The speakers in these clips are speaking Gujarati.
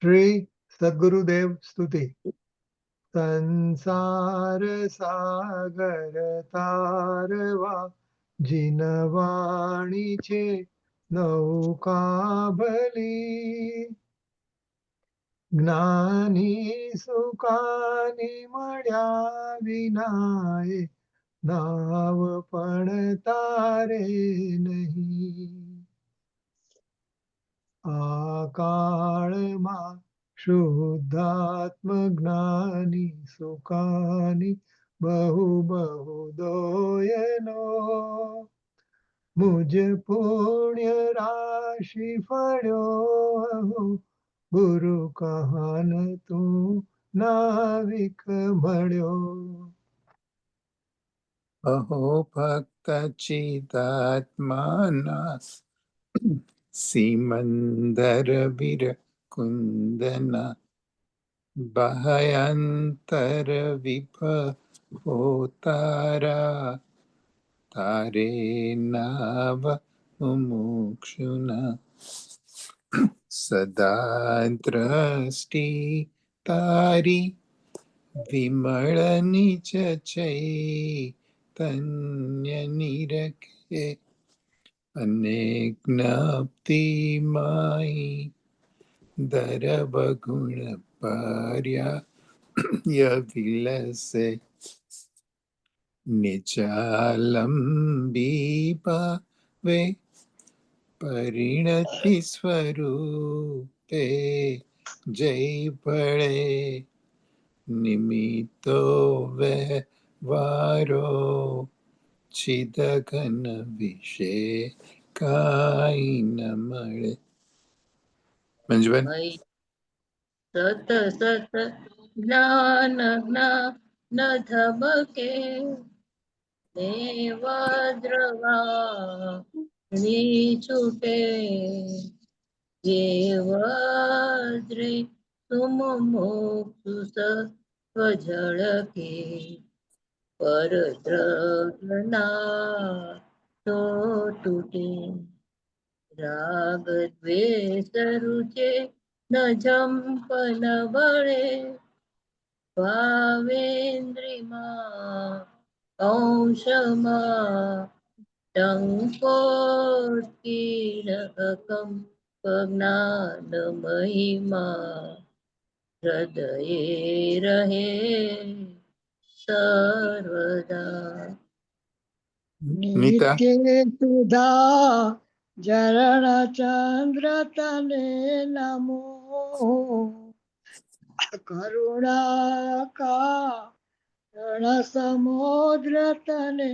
શ્રી સદગુરુદેવ સ્તુતિ. સંસાર સાગર તારવા જીનવાણી છે નૌકા ભલી. જ્ઞાની સુકાની મળ્યા વિનાએ નાવ પણ તારે નહીં. આ કાળમાં શુદ્ધાત્મ જ્ઞાની સુકાની બહુ બહુ દોયનો. મુજ પુણ્ય રાશિ ફળ્યો ગુરુ કહાન તું નાવિક મળ્યો. અહો ભક્ત ચિદાત્માના સિમંદર વિર કુંદના ભયંતર વિભોતારા તારે નાવ મુમુક્ષુના સદા દ્રષ્ટિ તારી વિમળ નિજ ચૈતન્ય નિરખે અનેક જ્ઞપ્તિ માઈ દરબ ગુણ પાર્યા વિલસે નિચાલંબી ભાવે પરિણતિ સ્વરૂપે જય ભળે નિમિત્તો વ્યવહારો ચિદઘન વિશે કાંઈ ન મળે. મંજુબેન, સત સત જ્ઞાન જ્ઞાન ધબકે દેવદ્રવાણી છૂટે જે વજ્રે તુમ મોક્ષુ સ્વઝળકે પરદ્રવ્યના તો તૂટે. રાગ દ્વેષ રૂચે ન જંપન બળે ભાવેન્દ્રિમાં અંશમાં ટંકોત્કીર્ણકમ જ્ઞાન મહિમા હૃદયે રહે સર્વદા. નીતા, સુધા જરણ ચંદ્ર તને નમો કરુણા કારણ સમુદ્ર તને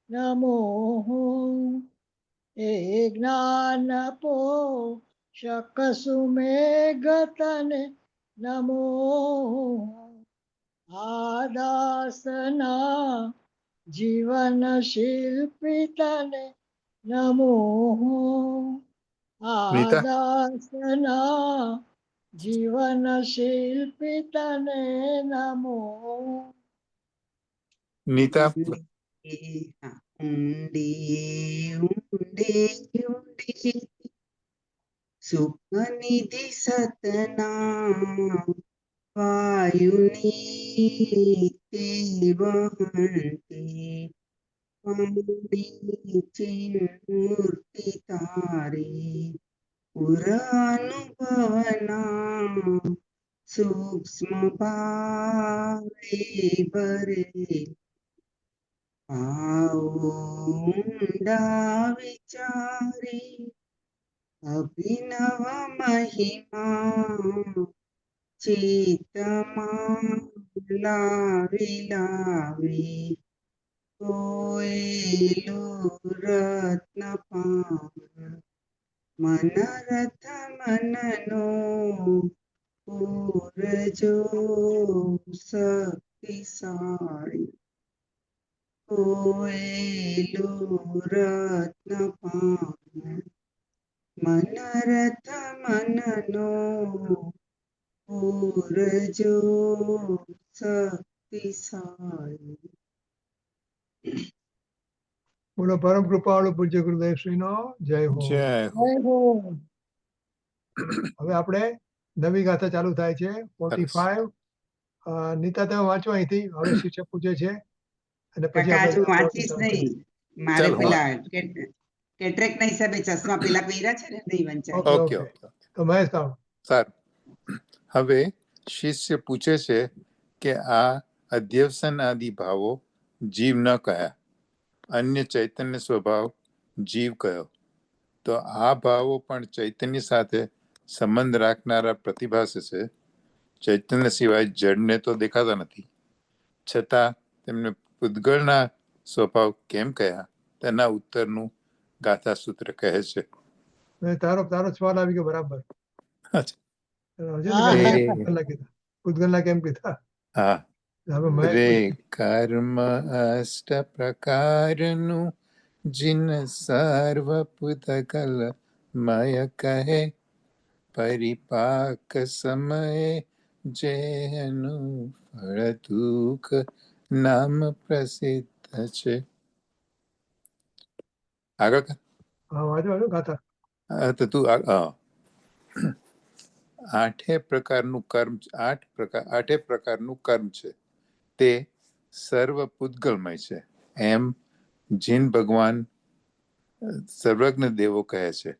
નમો એ જ્ઞાન પો શક સુમેઘ તને નમો આદાસના જીવન શિલ્પી તને નમો આદાસના જીવન શિલ્પી તને નમો. નીતા, ઊંડે ઊંડે ઊંડે સુખનિધિ સતના વાયુની તે વહંતે મૂર્તિ તારી પુરાનુભવના સૂક્ષ્મ ભાવે ભરે ઊંડા વિચારી અભિનવ મહિમા ચિત્તમાં લાવી લાવી કોયેલું રત્ન પાન મન રથ મનનો પૂરજો શક્તિશાળી કોયેલું રત્ન પાન મન રથ મનનો પૂરજો શક્તિશાળી. બોલો પરમ કૃપાળુ પૂજ્ય ગુરુદેવ શ્રી નો જય હો. જય હો. જય હો. હવે આપણે નવી ગાથા ચાલુ થાય છે 45. નીતા તમે વાંચો અહીંથી. હવે શિક્ષક પૂછે છે અને પછી કાકા હજુ આપણે વાંચીશ નહીં. મારે ચાલ, હું પેલા કેટરેક ના હિસાબે ચશ્મા પેલા પહેર્યા છે ને નહીં વંચાય. Okay okay okay. ઓકે તો મહેશ કામ. સારું. હવે શિષ્ય પૂછે છે કે આ અધ્યવસન આદિ ભાવો જીવ ન કયા, અન્ય ચૈતન્ય સ્વભાવ જીવ કયો. તો આ ભાવો પણ ચૈતન્ય સાથે સંબંધ રાખનારા પ્રતિભાસે છે. ચૈતન્ય સિવાય જડને તો દેખાતા નથી, છતાં તેમને પૂતગળના સ્વભાવ કેમ કયા તેના ઉત્તરનું ગાથા સૂત્ર કહે છે. તારો સવાલ આવી ગયો બરાબર. હા. પૂતગલના કેમ કીધા? હા. હવે મહેશ રે પૂછે. કર્મ અષ્ટ પ્રકારનું જીન સર્વ પૂતગલ મય કહે, પરિપાક સમયે જેનું ફળ દુઃખ નામ પ્રસિદ્ધ છે. આગળ હા વાંચો ગાથા. તો તું આઠે પ્રકારનું કર્મ છે તે સર્વ પૂતગલમય છે એમ જીન ભગવાન સર્વજ્ઞ દેવો કહે છે.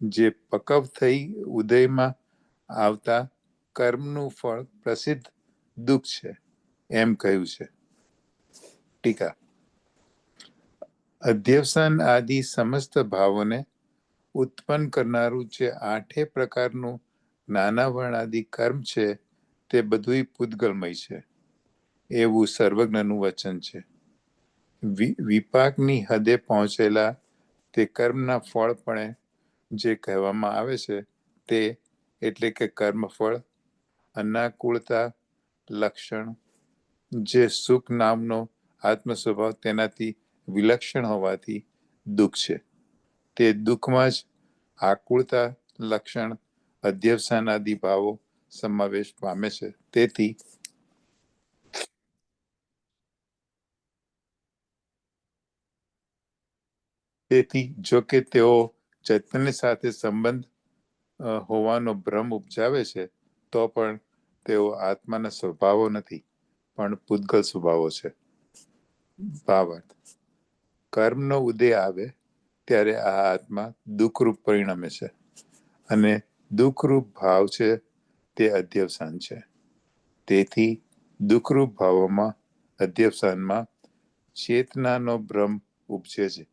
જે પકવ થઈ ઉદયમાં આવતા કર્મનું ફળ પ્રસિદ્ધ દુઃખ છે એમ કહ્યું છે. ટીકા. અધ્યવસાન આદિ સમસ્ત ભાવોને ઉત્પન્ન કરનારું જે આઠે પ્રકારનું નાના વર્ણાદિ કર્મ છે તે બધુંય પૂતગલમય છે એવું સર્વજ્ઞનું વચન છે. વિપાકની હદે પહોંચેલા તે કર્મના ફળપણે જે કહેવામાં આવે છે તે એટલે કે કર્મફળ, અનાકૂળતા, લક્ષણ, જે સુખ નામનો આત્મ સ્વભાવ તેનાથી વિલક્ષણ હોવાથી દુઃખ છે. તે દુઃખમાં જ આકુળતા, લક્ષણ, અધ્યવસાન આદિ ભાવો સમાવેશ પામે છે. તેથી જો કે તેઓ ચૈતન્ય સાથે સંબંધ હોવાનો ભ્રમ ઉપજાવે છે તો પણ તેઓ આત્માના સ્વભાવો નથી પણ પૂતગલ સ્વભાવો છે. ભાવાર્થ. કર્મનો ઉદય આવે ત્યારે આ આત્મા દુઃખરૂપ પરિણમે છે અને દુઃખરૂપ ભાવ છે તે અધ્યવસાન છે. તેથી દુઃખરૂપ ભાવોમાં અધ્યવસાનમાં ચેતનાનો ભ્રમ ઉપજે છે.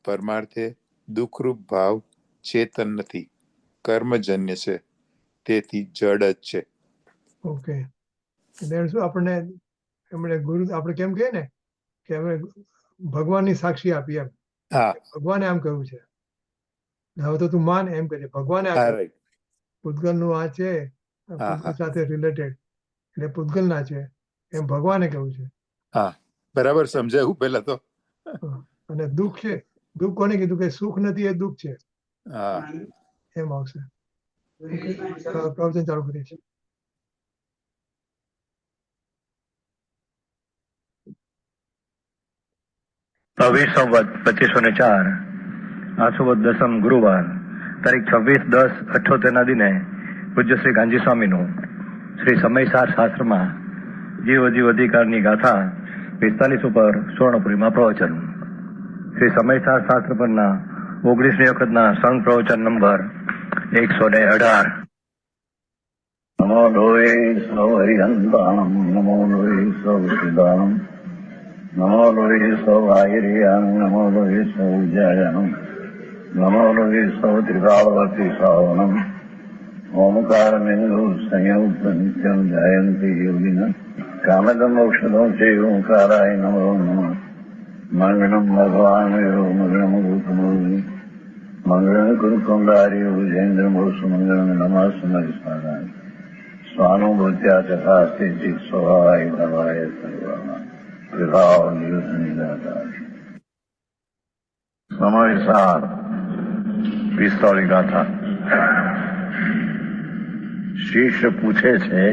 પરમાર્થે દુઃખરૂપ ભાવ ચેતન નથી, કર્મજન્ય છે, તેથી જડ જ છે. ઓકે. એટલે શું આપણને એમણે ગુરુ આપણે કેમ કહીએ ને કે અમે ભગવાનની સાક્ષી આપી એમ. હા, ભગવાને આમ કહ્યું છે. હવે તો તું માન એમ કહે છે. ભગવાને આ હા, કહ્યું. રાઈટ. પૂતગલનું આ છે, હા, પૂતગલ હા. સાથે રિલેટેડ એટલે પૂતગલના છે એમ ભગવાને કહ્યું છે. હા, બરાબર સમજાયું પહેલા તો. અને દુઃખ છે, દુઃખ કોને કીધું કે સુખ નથી એ દુઃખ છે હા. એમ આવશે. પ્રવચન ચાલુ કરીએ છીએ. પ્રવીણ સંવત 2504 આસુવદ દસમ ગુરુવાર તારીખ 26/10/78 દિને પૂજ્ય શ્રી ગાંધી સ્વામીનું શ્રી સમયસાર શાસ્ત્રમાં જીવ અધિકારની ગાથા 45 ઉપર સુવર્ણપુરીમાં પ્રવચન. શ્રી સમયસાર શાસ્ત્ર પરના 19મી વખતના સંઘ પ્રવચન નંબર 118. નમો લોહે સૌ હરિહંતાણમ, નમો લોહે સૌ સિદ્ધાણમ, નમો લોહે સૌ આયર્યાન, નમો લોહે સૌ વિજયાયનમ, નમો લોહે સૌ ત્રિકાવતી શ્રાવણમ, ઓમકારમેન્દુ સંયુક્ત નિત્યમ જયંતી યોગિન કામદમ ઔષધમ છે ઓંકારાય નમો નમઃ. મંગળમ ભગવાન મંગળમ ભૂતમૂર્તિ મંગળમ કુરુકુંડાર્ય વિજેન્દ્રમ સુમંગળમ નમઃ સમયસારાય સ્વાનુભૂત્યા તથા સ્થિતિ સ્વભાવાય ભવાય સર્વમાં સમયસાર 45 ગાથા. શિષ્ય પૂછે છે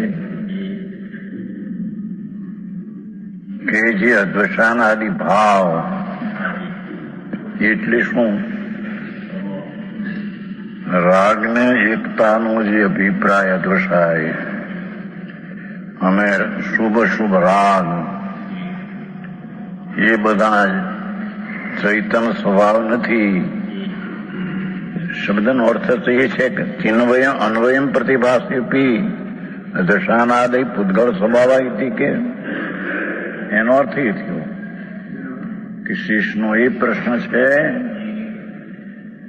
કે જે અદ્વૈતાન આદિ ભાવ એટલે શું? રાગને એકતાનો જે અભિપ્રાય દર્શાય અને શુભ રાગ એ બધા ચૈતન સ્વભાવ નથી. શબ્દનો અર્થ તો એ છે કે ચિન્વયમ અન્વયમ પ્રતિભાસેપી દશાનાદય પૂતગળ સ્વભાવ કે એનો અર્થ એ થયો કે શિષ્યનો એ પ્રશ્ન છે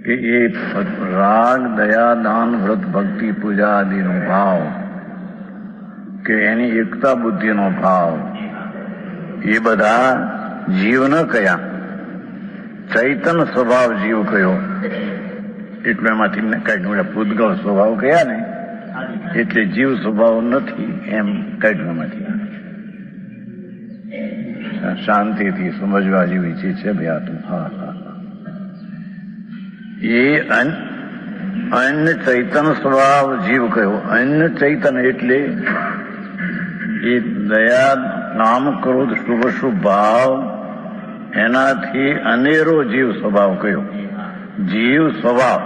કે એ રાગ દયા દાન વ્રત ભક્તિ પૂજા આદિનો ભાવ કે એની એકતા બુદ્ધિનો ભાવ એ બધા જીવ ન કયા, ચૈતન સ્વભાવ જીવ કયો. એટલે એમાંથી કઈક પૂતગળ સ્વભાવ કયા ને એટલે જીવ સ્વભાવ નથી એમ કઈક એમાંથી શાંતિથી સમજવા જેવી ચીજ છે ભાઈ. આ તો હા એ અન્ય ચૈતન સ્વભાવ જીવ કયો. અન્ય ચૈતન એટલે એ દયા નામ ક્રોધ શુભ ભાવ એનાથી અનેરો જીવ સ્વભાવ કયો. જીવ સ્વભાવ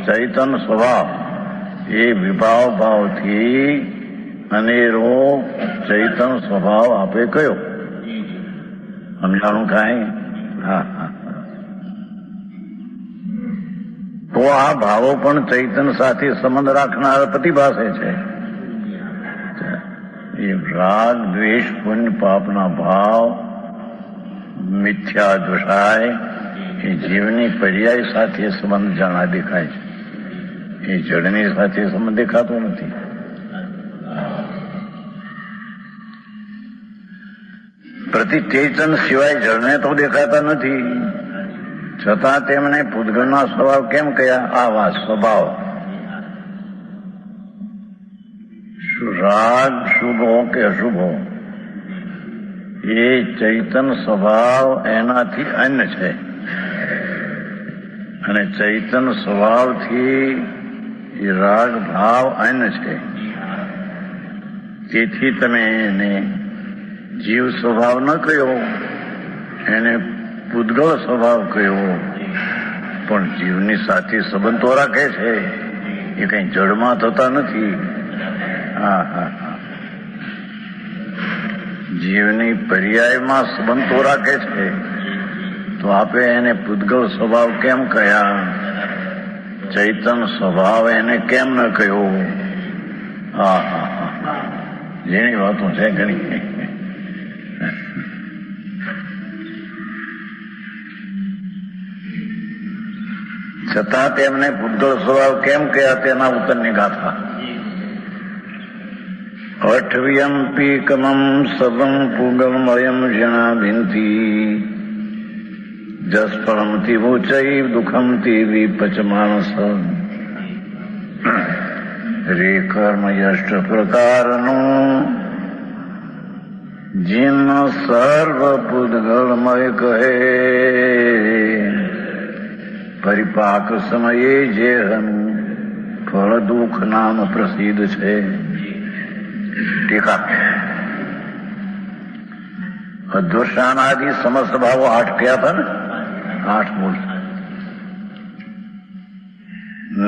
ચૈતન સ્વભાવ એ વિભાવ ભાવથી અનેરો ચૈતન સ્વભાવ આપે કયો. સમજાણું કાંઈ? હા. તો આ ભાવો પણ ચૈતન સાથે સંબંધ રાખનાર પ્રતિભાસે છે. એ રાગ દ્વેષ પુણ્ય પાપના ભાવ મિથ્યા દોષાય એ જીવની પર્યાય સાથે સંબંધ જાણા દેખાય છે. એ જડની સાથે સંબંધ દેખાતો નથી. પ્રતિચેતન સિવાય જળને તો દેખાતા નથી. છતાં તેમણે પૂતગળના સ્વભાવ કેમ કયા? આવા સ્વભાવ રાગ શુભ હો કે અશુભ હો એ ચૈતન સ્વભાવ એનાથી અન્ય છે અને ચૈતન સ્વભાવથી એ રાગ ભાવ અન્ય છે. તેથી તમે એને જીવ સ્વભાવ ન કહ્યો, એને પૂતગળ સ્વભાવ કહ્યો. પણ જીવની સાથે સંબંધ તો રાખે છે, એ કઈ જડમાં થતા નથી. જીવની પર્યાયમાં સંબંધ તો રાખે છે, તો આપે એને પૂતગળ સ્વભાવ કેમ કહ્યા? ચૈતન સ્વભાવ એને કેમ ન કહ્યો? જેની વાતો છે ઘણી. છતાં તેમને પૂતગળ સ્વભાવ કેમ કહ્યા તેના ઉત્તરની ગાથા. અઠવ્યંપીકમં સદં પૂગલમયમ જણાભિંતી જસ્ફળમ તિવોચૈ દુઃખમ તિવી પચમાનસ રેકર્મ યષ્ટ પ્રકારનો જીન સર્વ પૂતગલમય કહે પરિપાક સમયે જે ફળ દુઃખ નામ પ્રસિદ્ધ છે. ટીકા અધ્વર્ષાનાદિ સમસ્ત ભાવો 8 કયા હતા ને? 8 મૂળ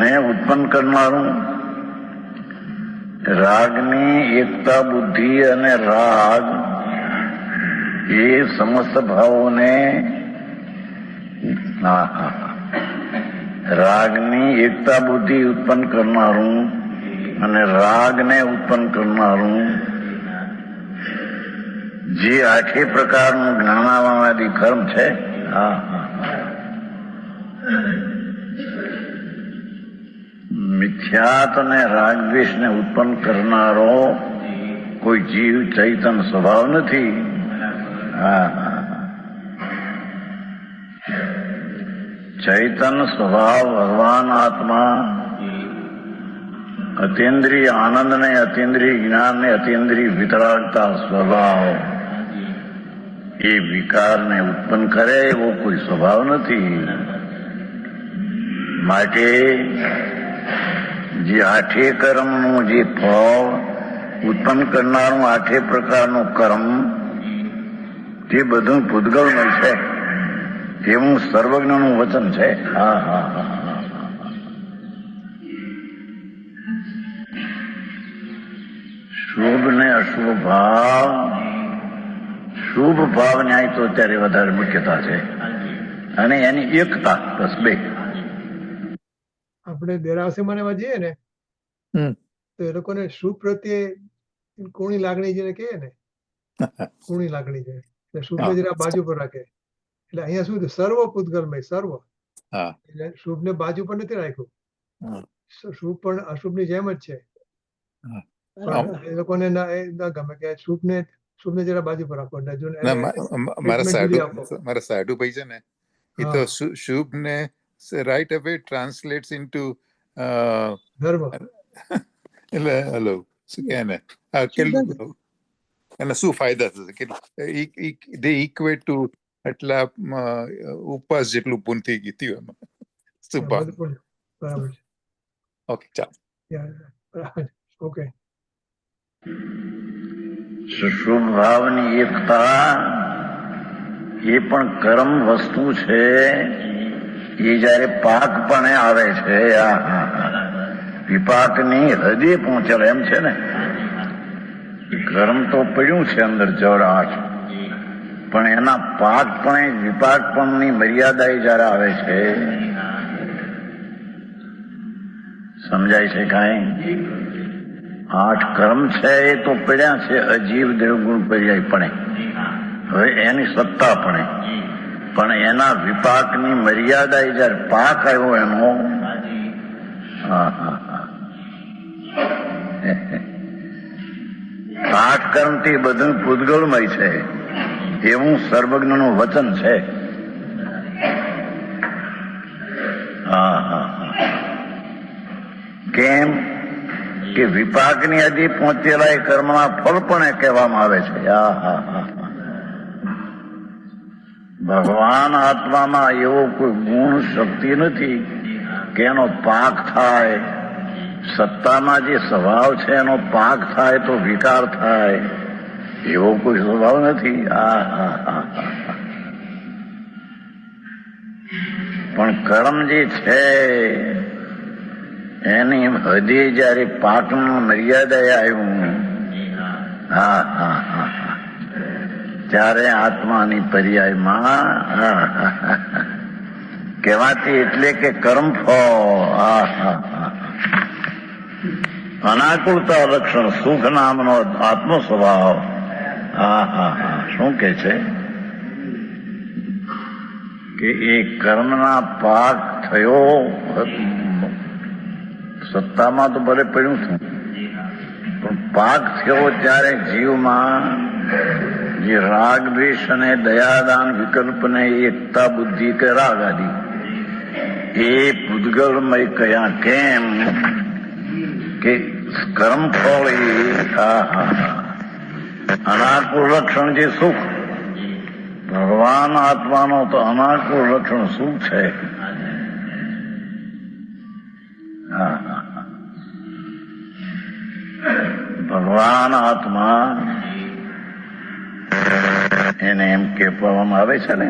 ને ઉત્પન્ન કરનારું રાગની એકતા બુદ્ધિ અને રાગ એ સમસ્ત ભાવોને રાગની એકતા બુદ્ધિ ઉત્પન્ન કરનારું અને રાગને ઉત્પન્ન કરનારું જે 8 પ્રકારનું જ્ઞાનાવાદી કર્મ છે. મિથ્યાત અને રાગદ્વેષને ઉત્પન્ન કરનારો કોઈ જીવ ચૈતન સ્વભાવ નથી. ચૈતન સ્વભાવ ભગવાન આત્મા અતિન્દ્રિય આનંદ ને અતિન્દ્રિય જ્ઞાન ને અતિન્દ્રિય વિતરાગતા સ્વભાવ એ વિકારને ઉત્પન્ન કરે એવો કોઈ સ્વભાવ નથી. માટે જે 8 કર્મનું જે ફળ ઉત્પન્ન કરનારું 8 પ્રકારનું કર્મ તે બધું પૂતગળમય છે. એવું સર્વજ્ઞનું વચન છે. હા હા હા. શુભ ને અશુભ ભાવ, શુભ ભાવ ન્યાય તો અત્યારે વધારે મુખ્યતા છે, અને એની એકતા, બસ બે. આપણે દેરાસરીમાં એવા જઈએ ને હમ. તો એ લોકોને શુભ પ્રત્યે કોની લાગણી જેને કહે ને, કોની લાગણી છે એટલે શુભને જરા બાજુ પર રાખે. એટલે અહીંયા શું છે, સર્વ પૂતગલમય, સર્વ. હા. એટલે શુભને બાજુ પર નથી રાખ્યું, હા. શુભ પણ અશુભની જેમ જ છે. હા. પણ એ લોકોને ના ગમે કે શુભને જરા બાજુ પર રાખો, એટલે જો ના, એને મારા treatment જુદી સાડુ આપો. મારા સાડુ ભાઈ છે ને, એ તો હા, શુભ ને રાઈટ અવે ટ્રાન્સલેટ્સ ઇન્ટુ ધર્મ. એટલે હલો શું કહે ને, કેટલું એના શું ફાયદા થશે, કેટલું દે ઇક્વેટ ટુ એટલા ઉપવાસ જેટલું પૂન થઈ ગયું એમાં. શું હા, ભાવ? બધું પણ બરાબર છે. ઓકે, ચાલો. બરાબર છે. ઓકે. શુભ ભાવની એકતા એ પણ કર્મ વસ્તુ છે. એ જયારે પાકપણે આવે છે, વિપાકની હદે પહોંચેલ એમ છે ને. કર્મ તો પડ્યું છે અંદર જળાશ, પણ એના પાકપણે વિપાકપણની મર્યાદા જયારે આવે છે, સમજાય છે કાંઈ? 8 કર્મ છે એ તો પડ્યા છે અજીવ દેવગુણ પર્યાયપણે, હવે એની સત્તા પણ એના વિપાકની મર્યાદા જયારે પાક આવ્યો એનો, 8 કર્મથી બધું પૂતગલમય છે, એવું સર્વજ્ઞનું વચન છે. કેમ કે વિપાકની હદે પહોંચેલા એ કર્મના ફળ પણ કહેવામાં આવે છે. ભગવાન આત્મામાં એવો કોઈ ગુણ શક્તિ નથી કે એનો પાક થાય. સત્તામાં જે સ્વભાવ છે એનો પાક થાય તો વિકાર થાય, એવો કોઈ સ્વભાવ નથી. પણ કર્મ જે છે એની હદે જયારે પાકનું મર્યાદા આવ્યું, ત્યારે આત્માની પર્યાયમાં કહેવાતી એટલે કે કર્મફળ, અનાકુળતા લક્ષણ, સુખ નામનો આત્મ સ્વભાવ. શું કે છે કે એ કર્મના પાક થયો, સત્તામાં તો ભલે પડ્યું છું, પણ પાક થયો ત્યારે જીવમાં જે રાગ દ્વેષ અને દયાદાન વિકલ્પને એકતા બુદ્ધિ કે રાગ આદિ એ પૂતગલમય કયા કેમ કે કર્મફળ એ અનાકુળ લક્ષણ જે સુખ, ભગવાન આત્માનો તો અનાકુળ લક્ષણ સુખ છે. ભગવાન આત્મા એને એમ કહેવામાં આવે છે ને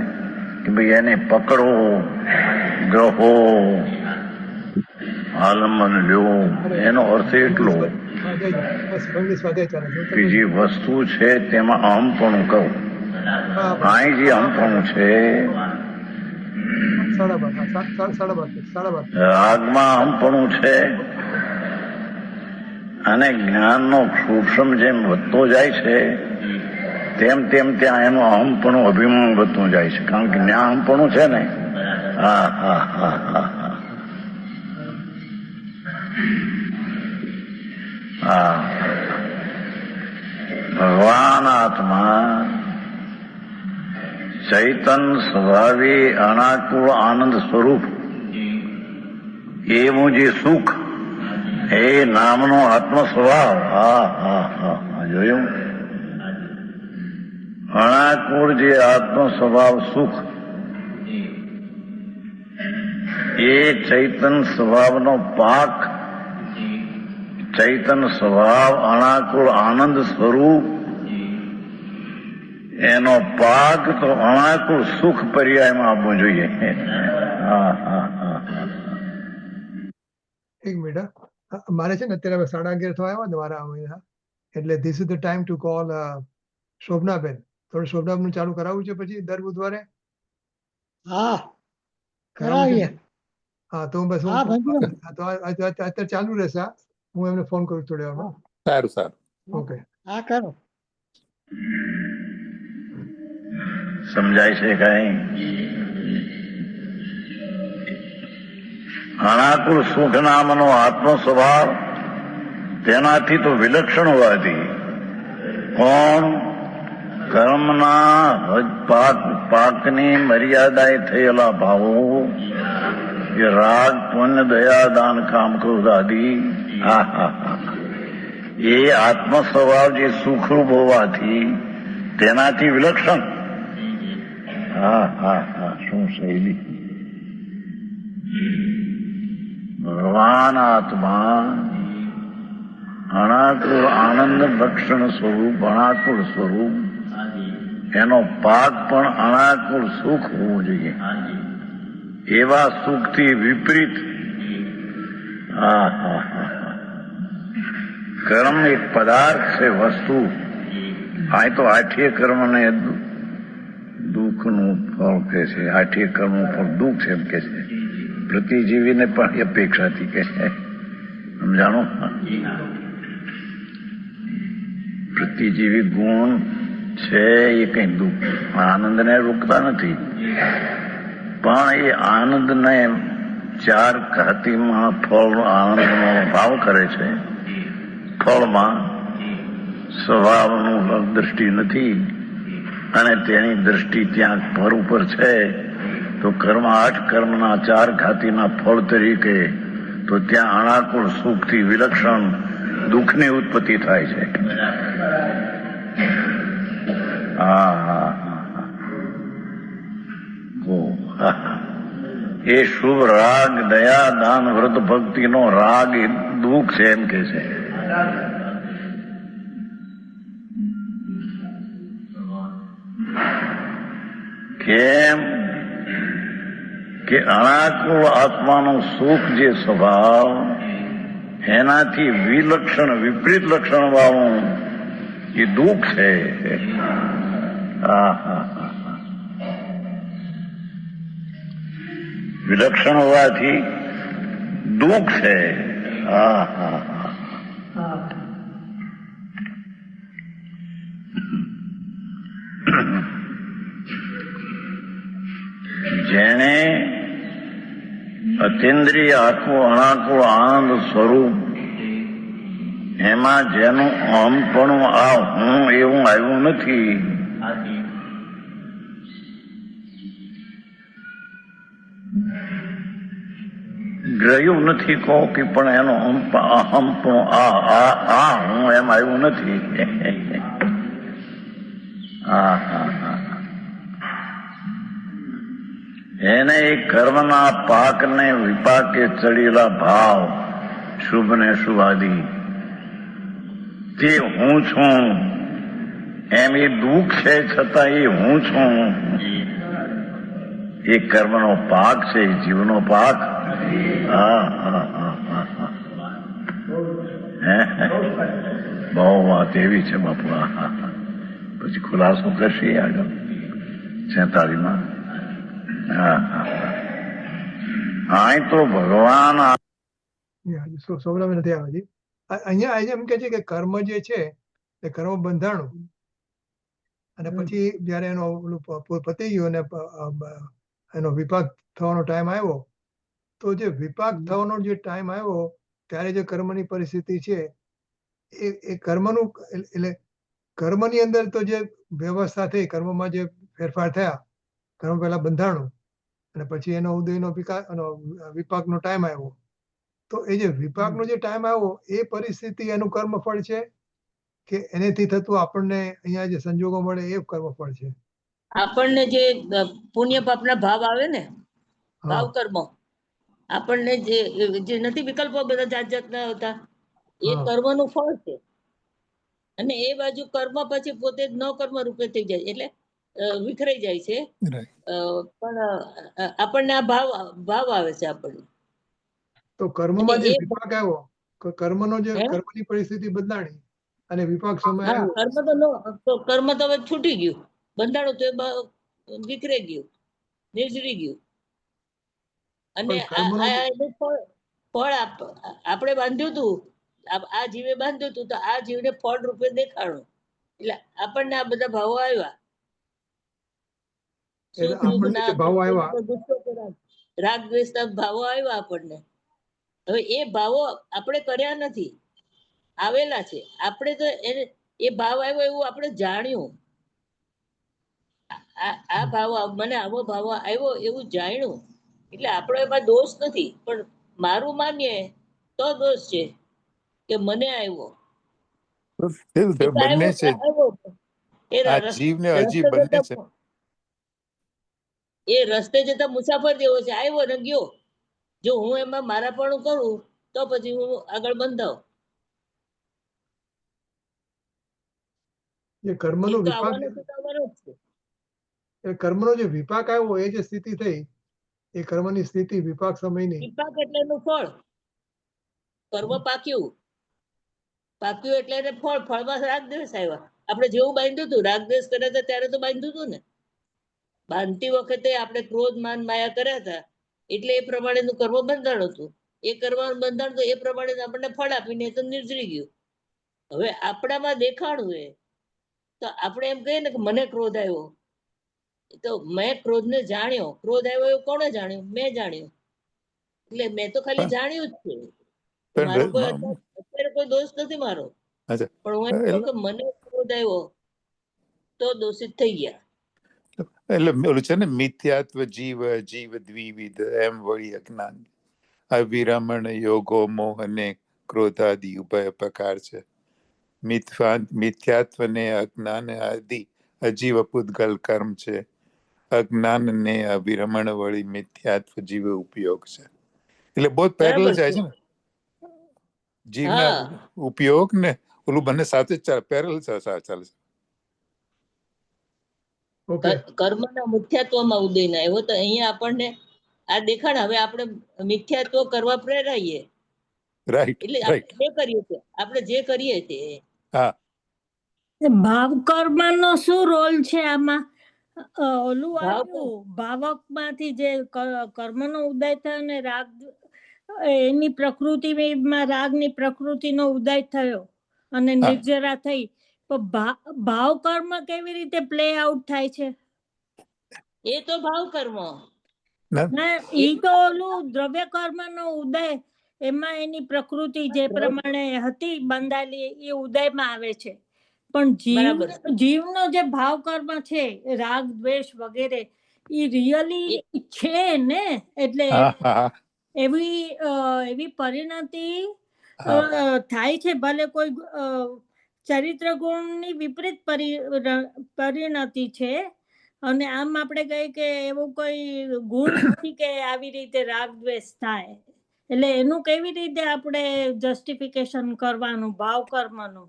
કે ભાઈ એને પકડો, ગ્રહો, આલંબન લ્યો. એનો અર્થ એટલો કે જે વસ્તુ છે તેમાં અહમપણું કહું. અહીં જે અહમપણું છે, રાગમાં અહમપણું છે, અને જ્ઞાનનો સૂક્ષ્મ જેમ વધતો જાય છે તેમ તેમ ત્યાં એનું અહમપણું અભિમાન વધતું જાય છે. કારણ કે જ્ઞાન અહમપણું છે ને. ભગવાન આત્મા ચૈતન સ્વભાવી અનાકુળ આનંદ સ્વરૂપ એવું જે સુખ એ નામનો આત્મ સ્વભાવ, જોયું? અનાકુળ જે આત્મ સ્વભાવ સુખ એ ચૈતન સ્વભાવનો પાક, ચૈતન સ્વભાવ અનાકુળ આનંદ સ્વરૂપ એનો પાક તો અણાકુળ સુખ પર્યાયમાં આપવો જોઈએ. હા હા હા એક મિનિટ હા. મારે છે ને અત્યારે હવે 11:30 થવા આવ્યા ને મારા મહિના, એટલે this is the time to call Shobhanaben. થોડું શોભનાબેન ચાલુ કરાવવું છે પછી દર બુધવારે હા કરાવવું છે કરાવીએ. ને? હા તો હું બસ હા હું ભંજુ. હા, તો અત્યારે ચાલુ રહેશે હા. હું એમને ફોન કરું થોડી વારમાં. સારું સારું. ઓકે. હા કરો. સમજાય છે કઈ? અણાકુળ સુખ નામનો આત્મ સ્વભાવ તેનાથી તો વિલક્ષણ હોવાથી કોણ કર્મના પાકની મર્યાદાએ થયેલા ભાવો એ રાગ પુણ્ય દયા દાન કામ ક્રોધ આદિ એ આત્મ સ્વભાવ જે સુખરૂપ હોવાથી તેનાથી વિલક્ષણ. હા હા હા શું શૈલી! ભગવાન આત્મા અણાકુળ આનંદ લક્ષણ સ્વરૂપ, અણાકુળ સ્વરૂપ, એનો પાક પણ અણાકુળ સુખ હોવું જોઈએ. એવા સુખથી વિપરીત કર્મ એક પદાર્થ છે, વસ્તુ. આ તો આઠીય કર્મને દુઃખનું ફળ કે છે, આઠીય કર્મનું ફળ દુઃખ છે એમ કે છે. પ્રતિજીવીને પણ અપેક્ષાથી કે છે, સમજાણો? પ્રતિજીવી ગુણ છે એ કઈ દુઃખ આનંદને રોકતા નથી, પણ એ આનંદને ચાર ઘાતીમાં ફળ આનંદનો ભાવ કરે છે. ફળમાં સ્વભાવનું દ્રષ્ટિ નથી અને તેની દ્રષ્ટિ ત્યાં ફળ ઉપર છે. તો કર્મ 8 કર્મના 4 ઘાતીના ફળ તરીકે તો ત્યાં અણાકુળ સુખથી વિલક્ષણ દુઃખની ઉત્પત્તિ થાય છે. એ શુભ રાગ દયા દાન વ્રત ભક્તિનો રાગ એ દુઃખ છે એમ કે છે. કેમ કે અણાકુળ આત્માનું સુખ જે સ્વભાવ એનાથી વિલક્ષણ વિપરીત લક્ષણ વાળું એ દુઃખ છે. વિલક્ષણ હોવાથી દુઃખ છે. જેણે અતિન્દ્રિય આખું અણાકુળ આનંદ સ્વરૂપ એમાં જેનું અહમપણું આ હું એવું આવ્યું નથી, ગ્રહ્યું નથી કહો કે પણ એનો અહમપણું આ હું એમ આવ્યું નથી. એને એ કર્મના પાકને વિપાકે ચડેલા ભાવ શુભ ને શુભાદી તે હું છું એમ એ દુઃખ છે છતાં એ હું છું એ કર્મનો પાક છે, એ જીવનો પાક. બહુ વાત એવી છે બાપુ. પછી ખુલાસો કરશે આગળ 46માં. હા તો ભગવાન સોમનાથ નથી આવે હજી. અહીંયા એમ કે છે કે કર્મ જે છે એ કર્મ બંધાણું અને પછી જયારે એનો પતી ગયું અને એનો વિપાક થવાનો ટાઈમ આવ્યો, તો જે વિપાક થવાનો જે ટાઈમ આવ્યો ત્યારે જે કર્મની પરિસ્થિતિ છે એ કર્મનું એટલે કર્મની અંદર તો જે વ્યવસ્થા થઈ, કર્મમાં જે ફેરફાર થયા, કર્મ પહેલા બંધાણું અને પછી એનો ઉદયનો વિપાકનો ટાઈમ આવ્યો. તો એ જે વિપાકનો જે ટાઈમ આવ્યો એ પરિસ્થિતિ એનું કર્મફળ છે કે એનેથી થતું આપણને અહીંયા જે સંજોગો મળે એ કર્મફળ છે? આપણને જે પુણ્ય પાપના ભાવ આવે ને, ભાવ હા કર્મ, આપણને જે નથી વિકલ્પો બધા જાત જાતના હતા, એ હા. કર્મનું ફળ છે. અને એ બાજુ કર્મ પછી પોતે જ ન કર્મ રૂપે થઈ જાય એટલે વિખરાઈ જાય છે. Right. પણ આપણને આ ભાવ આવે છે આપણને. તો કર્મમાં જે અને એ વિપાક આવ્યો, કર્મનો જે હે? કર્મની પરિસ્થિતિ બદલાણી અને વિપાક સમય હા, આવ્યો, કર્મ તો હવે છૂટી ગયું, બંધાણું તો વિખરાઈ ગયું, નિર્જરી ગયું. અને પણ કર્મનો જે એનું ફળ આપણે બાંધ્યું હતું, આ જીવે બાંધ્યું હતું, તો આ જીવને ફળ રૂપે દેખાણું. એટલે આપણને આ બધા ભાવો આવ્યા. એટલે સુખ દુઃખ આપણને ના જે ભાવ આવ્યા, ગુસ્સો કરાય, રાગ દ્વેષ ના ભાવો આવ્યા આપણને. હવે એ ભાવો આપણે કર્યા નથી, આવેલા છે. આપણે તો એ ભાવ આવ્યો એવું આપણે જાણ્યું. આ ભાવ મને આવો ભાવ આવ્યો એવું જાણ્યું. એટલે આપણો એમાં દોષ નથી, પણ મારું માનીએ તો દોષ છે કે મને આવ્યો. એ તો બંને આવ્યો છે, તો આવ્યો. એ આ જીવ ને અજીવ રસ્તે બંને છે. જતા એ રસ્તે જતા મુસાફર જેવો છે, આવ્યો ને ગયો. જો હું એમાં મારાપણું કરું તો પછી હું આગળ બંધાવ. જે કર્મનો એ તો વિપાક, આવવાનો તો આવવાનો જ છે. એ કર્મનો જે વિપાક આવ્યો, એ જે સ્થિતિ થઈ, એ કર્મની સ્થિતિ વિપાક સમયની, વિપાક એટલે એનું ફળ. કર્મ પાક્યું એટલે એને ફળ, ફળમાં રાગદ્વેષ આવ્યા. આપણે જેવું બાંધ્યું હતું, રાગદ્વેષ કર્યા હતા ત્યારે તો બાંધ્યું હતું ને. બાંધતી વખતે આપણે ક્રોધ માન માયા કર્યા હતા, એટલે એ પ્રમાણેનું કર્મ બંધાણ હતું. એ કરવાનું બંધાણ તો એ પ્રમાણે આપણને ફળ આપીને એ તો નિર્જરી ગયું. હવે આપણામાં દેખાણું એ તો આપણે એમ કહીએ ને કે મને ક્રોધ આવ્યો, તો મેં ક્રોધને જાણ્યો. ક્રોધ આવ્યો એવું કોણે જાણ્યું? મેં જાણ્યું. એટલે મેં તો ખાલી જાણ્યું જ છે. મારો કોઈ અત્યારે કોઈ દોષ નથી મારો. અચ્છા, પણ હું એમ કહું કે મને ક્રોધ આવ્યો તો દોષિત થઈ ગયા. એટલે ઓલું છે ને, મિથ્યાત્વ જીવ જીવ દ્વિવિધ એમ વળી અજ્ઞાન. અવિરમણ યોગો મોહને ક્રોધાદિ ઉભય પ્રકાર છે. મિથ્યાત્વ ને અજ્ઞાન આદિ અજીવ પૂતગલ કર્મ છે. અજ્ઞાન ને અવિરમણ વળી મિથ્યાત્વ જીવ ઉપયોગ છે. એટલે બહુ પેરેલલ બરાબર જાય છે. છે ને, જીવના હા. ઉપયોગ ને ઓલું બંને સાથે જ ચાલે, પેરેલલ ચાલે છે. ઓકે, કર્મના મુખ્યત્વમાં ઉદય ના આવ્યો તો અહીંયા આપણને આ દેખાણ. હવે આપણે મિથ્યાત્વ કરવા પ્રેરાઈએ, રાઈટ, એટલે રાઈટ. આપણે જે કરીએ તે, આપણે જે કરીએ તે. હા, ભાવ કર્મનો શું રોલ છે આમાં? ઓલું ભાવ આવ્યું ભાવક માંથી જે કર્મનો ઉદય થયો ને રાગ, એની પ્રકૃતિમાં રાગની પ્રકૃતિનો ઉદય થયો અને હા. નિર્જરા થઈ. તો ભાવ કર્મ કેવી રીતે પ્લે આઉટ થાય છે? એ તો ભાવ કર્મ. ના, ઈ તો ઓલું દ્રવ્ય કર્મનો ઉદય, એમાં એની પ્રકૃતિ જે પ્રમાણે હતી બંધાયેલી એ ઉદયમાં આવે છે. પણ બરાબર. જીવનો જે ભાવ કર્મ છે, રાગ દ્વેષ વગેરે, એ રિયલી છે ને? એટલે હા, હા, એવી પરિણતિ હા. થાય છે. ભલે કોઈ ચરિત્ર ગુણની વિપરીત પરિણતિ છે, અને આમ આપણે કહીએ કે એવું કોઈ ગુણ નથી કે આવી રીતે રાગ દ્વેષ થાય. એટલે એનું કેવી રીતે આપણે જસ્ટિફિકેશન કરવાનું ભાવ કર્મનું?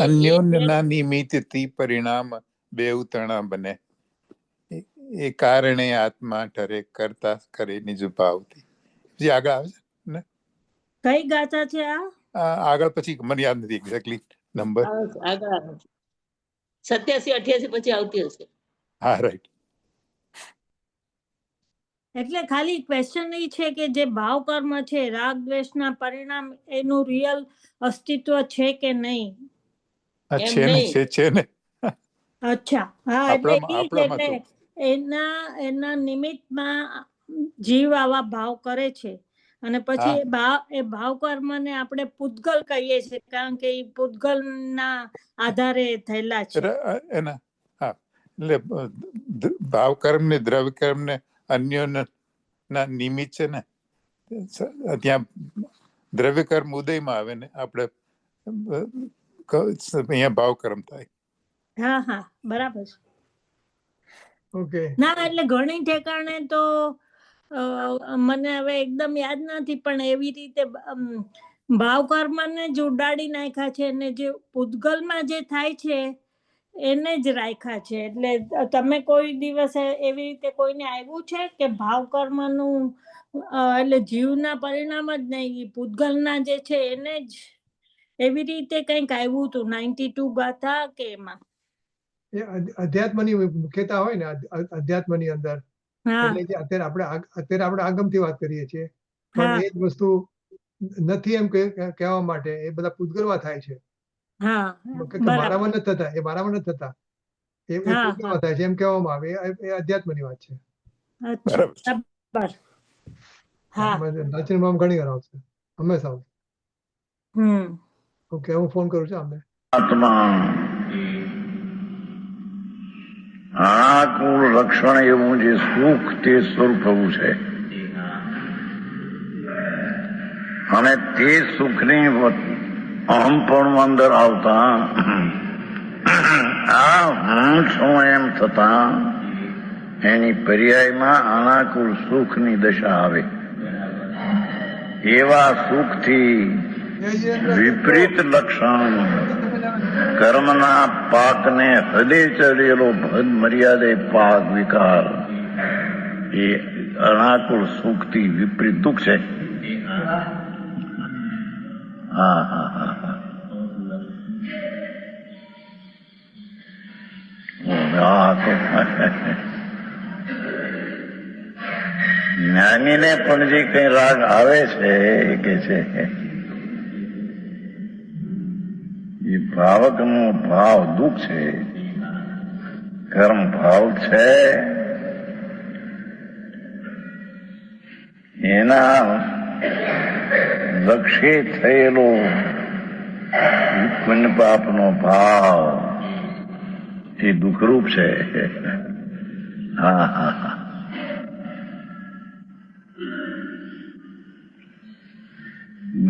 અન્યોન્યના નિમિત્તથી પરિણામ બેઉ તણા બને. એ કારણે આત્મા ઠરે કરતા કરે નિજ ભાવથી. જે આગળ આવે છે ને, કઈ ગાથા છે આ? આગળ પછી મને યાદ નથી એક્ઝેક્ટલી નંબર. આગળ 87 88 પછી આવતી હશે. હા, રાઈટ. એટલે ખાલી ક્વેશ્ચન એ છે કે જે ભાવ કર્મ છે, રાગ દ્વેષના પરિણામ, એનું રિયલ અસ્તિત્વ છે કે નહીં? એમ છે ને, નહીં. છે ને. અચ્છા, હા. એટલે આપણામાં તો એના નિમિત્તમાં જીવ આવા ભાવ કરે છે, અને પછી એ ભાવ કર્મને આપણે પૂતગલ કહીએ છીએ, કારણ કે એ પૂતગલના આધારે થયેલા છે. એના હા, એટલે ભાવ કર્મ ને દ્રવ્ય કર્મ ને અન્યોના નિમિત્ત છે ને. ત્યાં દ્રવ્ય કર્મ ઉદયમાં આવે ને, આપણે અહીંયા ભાવ કર્મ થાય. હા, હા, બરાબર છે. ઓકે. ના, એટલે ઘણી ઠેકાણે તો મને હવે એકદમ યાદ નથી, પણ એવી રીતે ભાવ કર્મને જ ઉડાડી નાખ્યા છે અને જે પૂતગલમાં જે થાય છે એને જ રાખ્યા છે. એટલે તમે કોઈ દિવસે એવી રીતે કોઈને આવ્યું છે કે ભાવ કર્મનું એટલે જીવના પરિણામ જ નહીં, પૂતગલના જે છે એને જ એવી રીતે કંઈક આવ્યું હતું 92 ગાથા કે એમાં? એ અધ્યાત્મની મુખ્યતા હોય ને, અધ્યાત્મની અંદર, હા એટલે કે અત્યારે આપણે આગમથી વાત કરીએ છીએ, પણ હા એ જ વસ્તુ નથી એમ કહેવા માટે એ બધા પૂતગલમાં થાય છે. હા કે બરાબર. મારામાં નથી થતા, એ મારામાં નથી થતા, એ હા પૂતગલમાં થાય છે એમ કહેવામાં આવે. એ અધ્યાત્મની વાત છે. અચ્છા બરાબર છે. બરાબર. હા નાચીને મામ ઘણી વાર આવશે, હંમેશા આવશે. ઓકે, હું ફોન કરું છું આમને. આત્મા અનાકૂળ લક્ષણ એવું જે સુખ તે સ્વરૂપ થવું છે, અને તે સુખની અહમપણું અંદર આવતા આ હું છું એમ થતા એની પર્યાયમાં અનાકૂળ સુખની દશા આવે. એવા સુખથી વિપરીત લક્ષણ કર્મના પાકને હૃદય ચડેલો ભદ મર્યાદે પાક વિકાર એ અનાકૂળ સુખથી વિપરીત દુઃખ છે. હા હા હા હા. જ્ઞાનીને પણ જે કઈ રાગ આવે છે એ કે છે એ ભાવકનો ભાવ દુઃખ છે, કર્મ ભાવ છે, એના લક્ષ્ય થયેલો પુણ્ય પાપનો ભાવ એ દુઃખરૂપ છે. હા હા હા.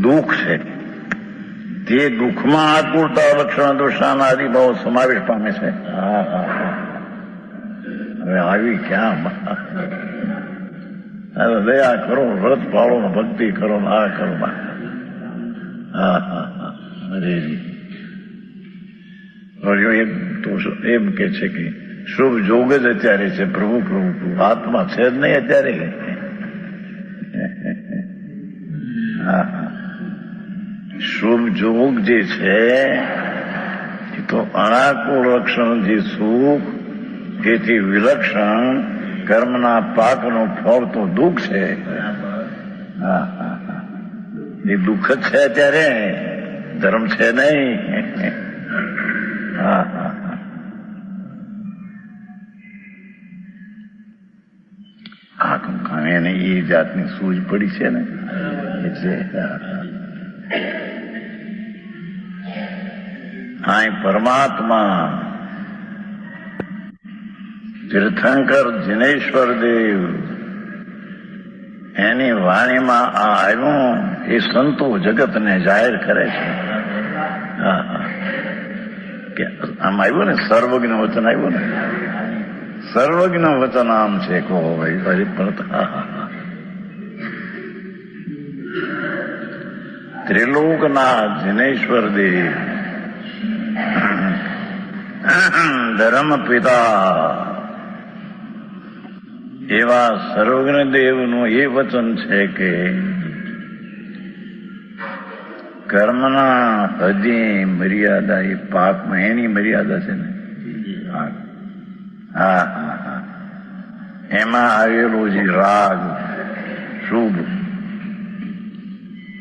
દુઃખ છે તે દુઃખમાં આકુળતા લક્ષણ દોષાના આદિભાવ સમાવેશ પામે છે. હા હા હા. હવે આવી ક્યાં દયા કરો, વ્રત પાળો, ભક્તિ કરો, આ કરો. હા હા હા. અરે એક તો એમ કે છે કે શુભ જોગ જ અત્યારે છે. પ્રભુ પ્રભુ પ્રભુ આત્મા છે જ નહીં અત્યારે. હા હા. શુભ જોગ જે છે એ તો અનાકૂળ લક્ષણ જે સુખ, તેથી વિલક્ષણ કર્મના પાકનું ફળ તો દુઃખ છે. હા હા હા. એ દુઃખ જ છે અત્યારે, ધર્મ છે નહીં. હા હા હા. એને એ જાતની સૂઝ પડી છે ને એટલે આ પરમાત્મા તીર્થંકર જિનેશ્વર દેવ એની વાણીમાં આ આવ્યું એ સંતો જગતને જાહેર કરે છે. કે આમ આવ્યું ને સર્વજ્ઞ વચન આવ્યું ને, સર્વજ્ઞ વચન આમ છે કહો ભાઈ હરિપ્રતા. ત્રિલોકનાથ જિનેશ્વર દેવ ધર્મ પિતા એવા સર્વજ્ઞ દેવનું એ વચન છે કે કર્મના હજી મર્યાદા એ પાકમાં એની મર્યાદા છે ને. હા હા હા. એમાં આવેલો જે રાગ શુભ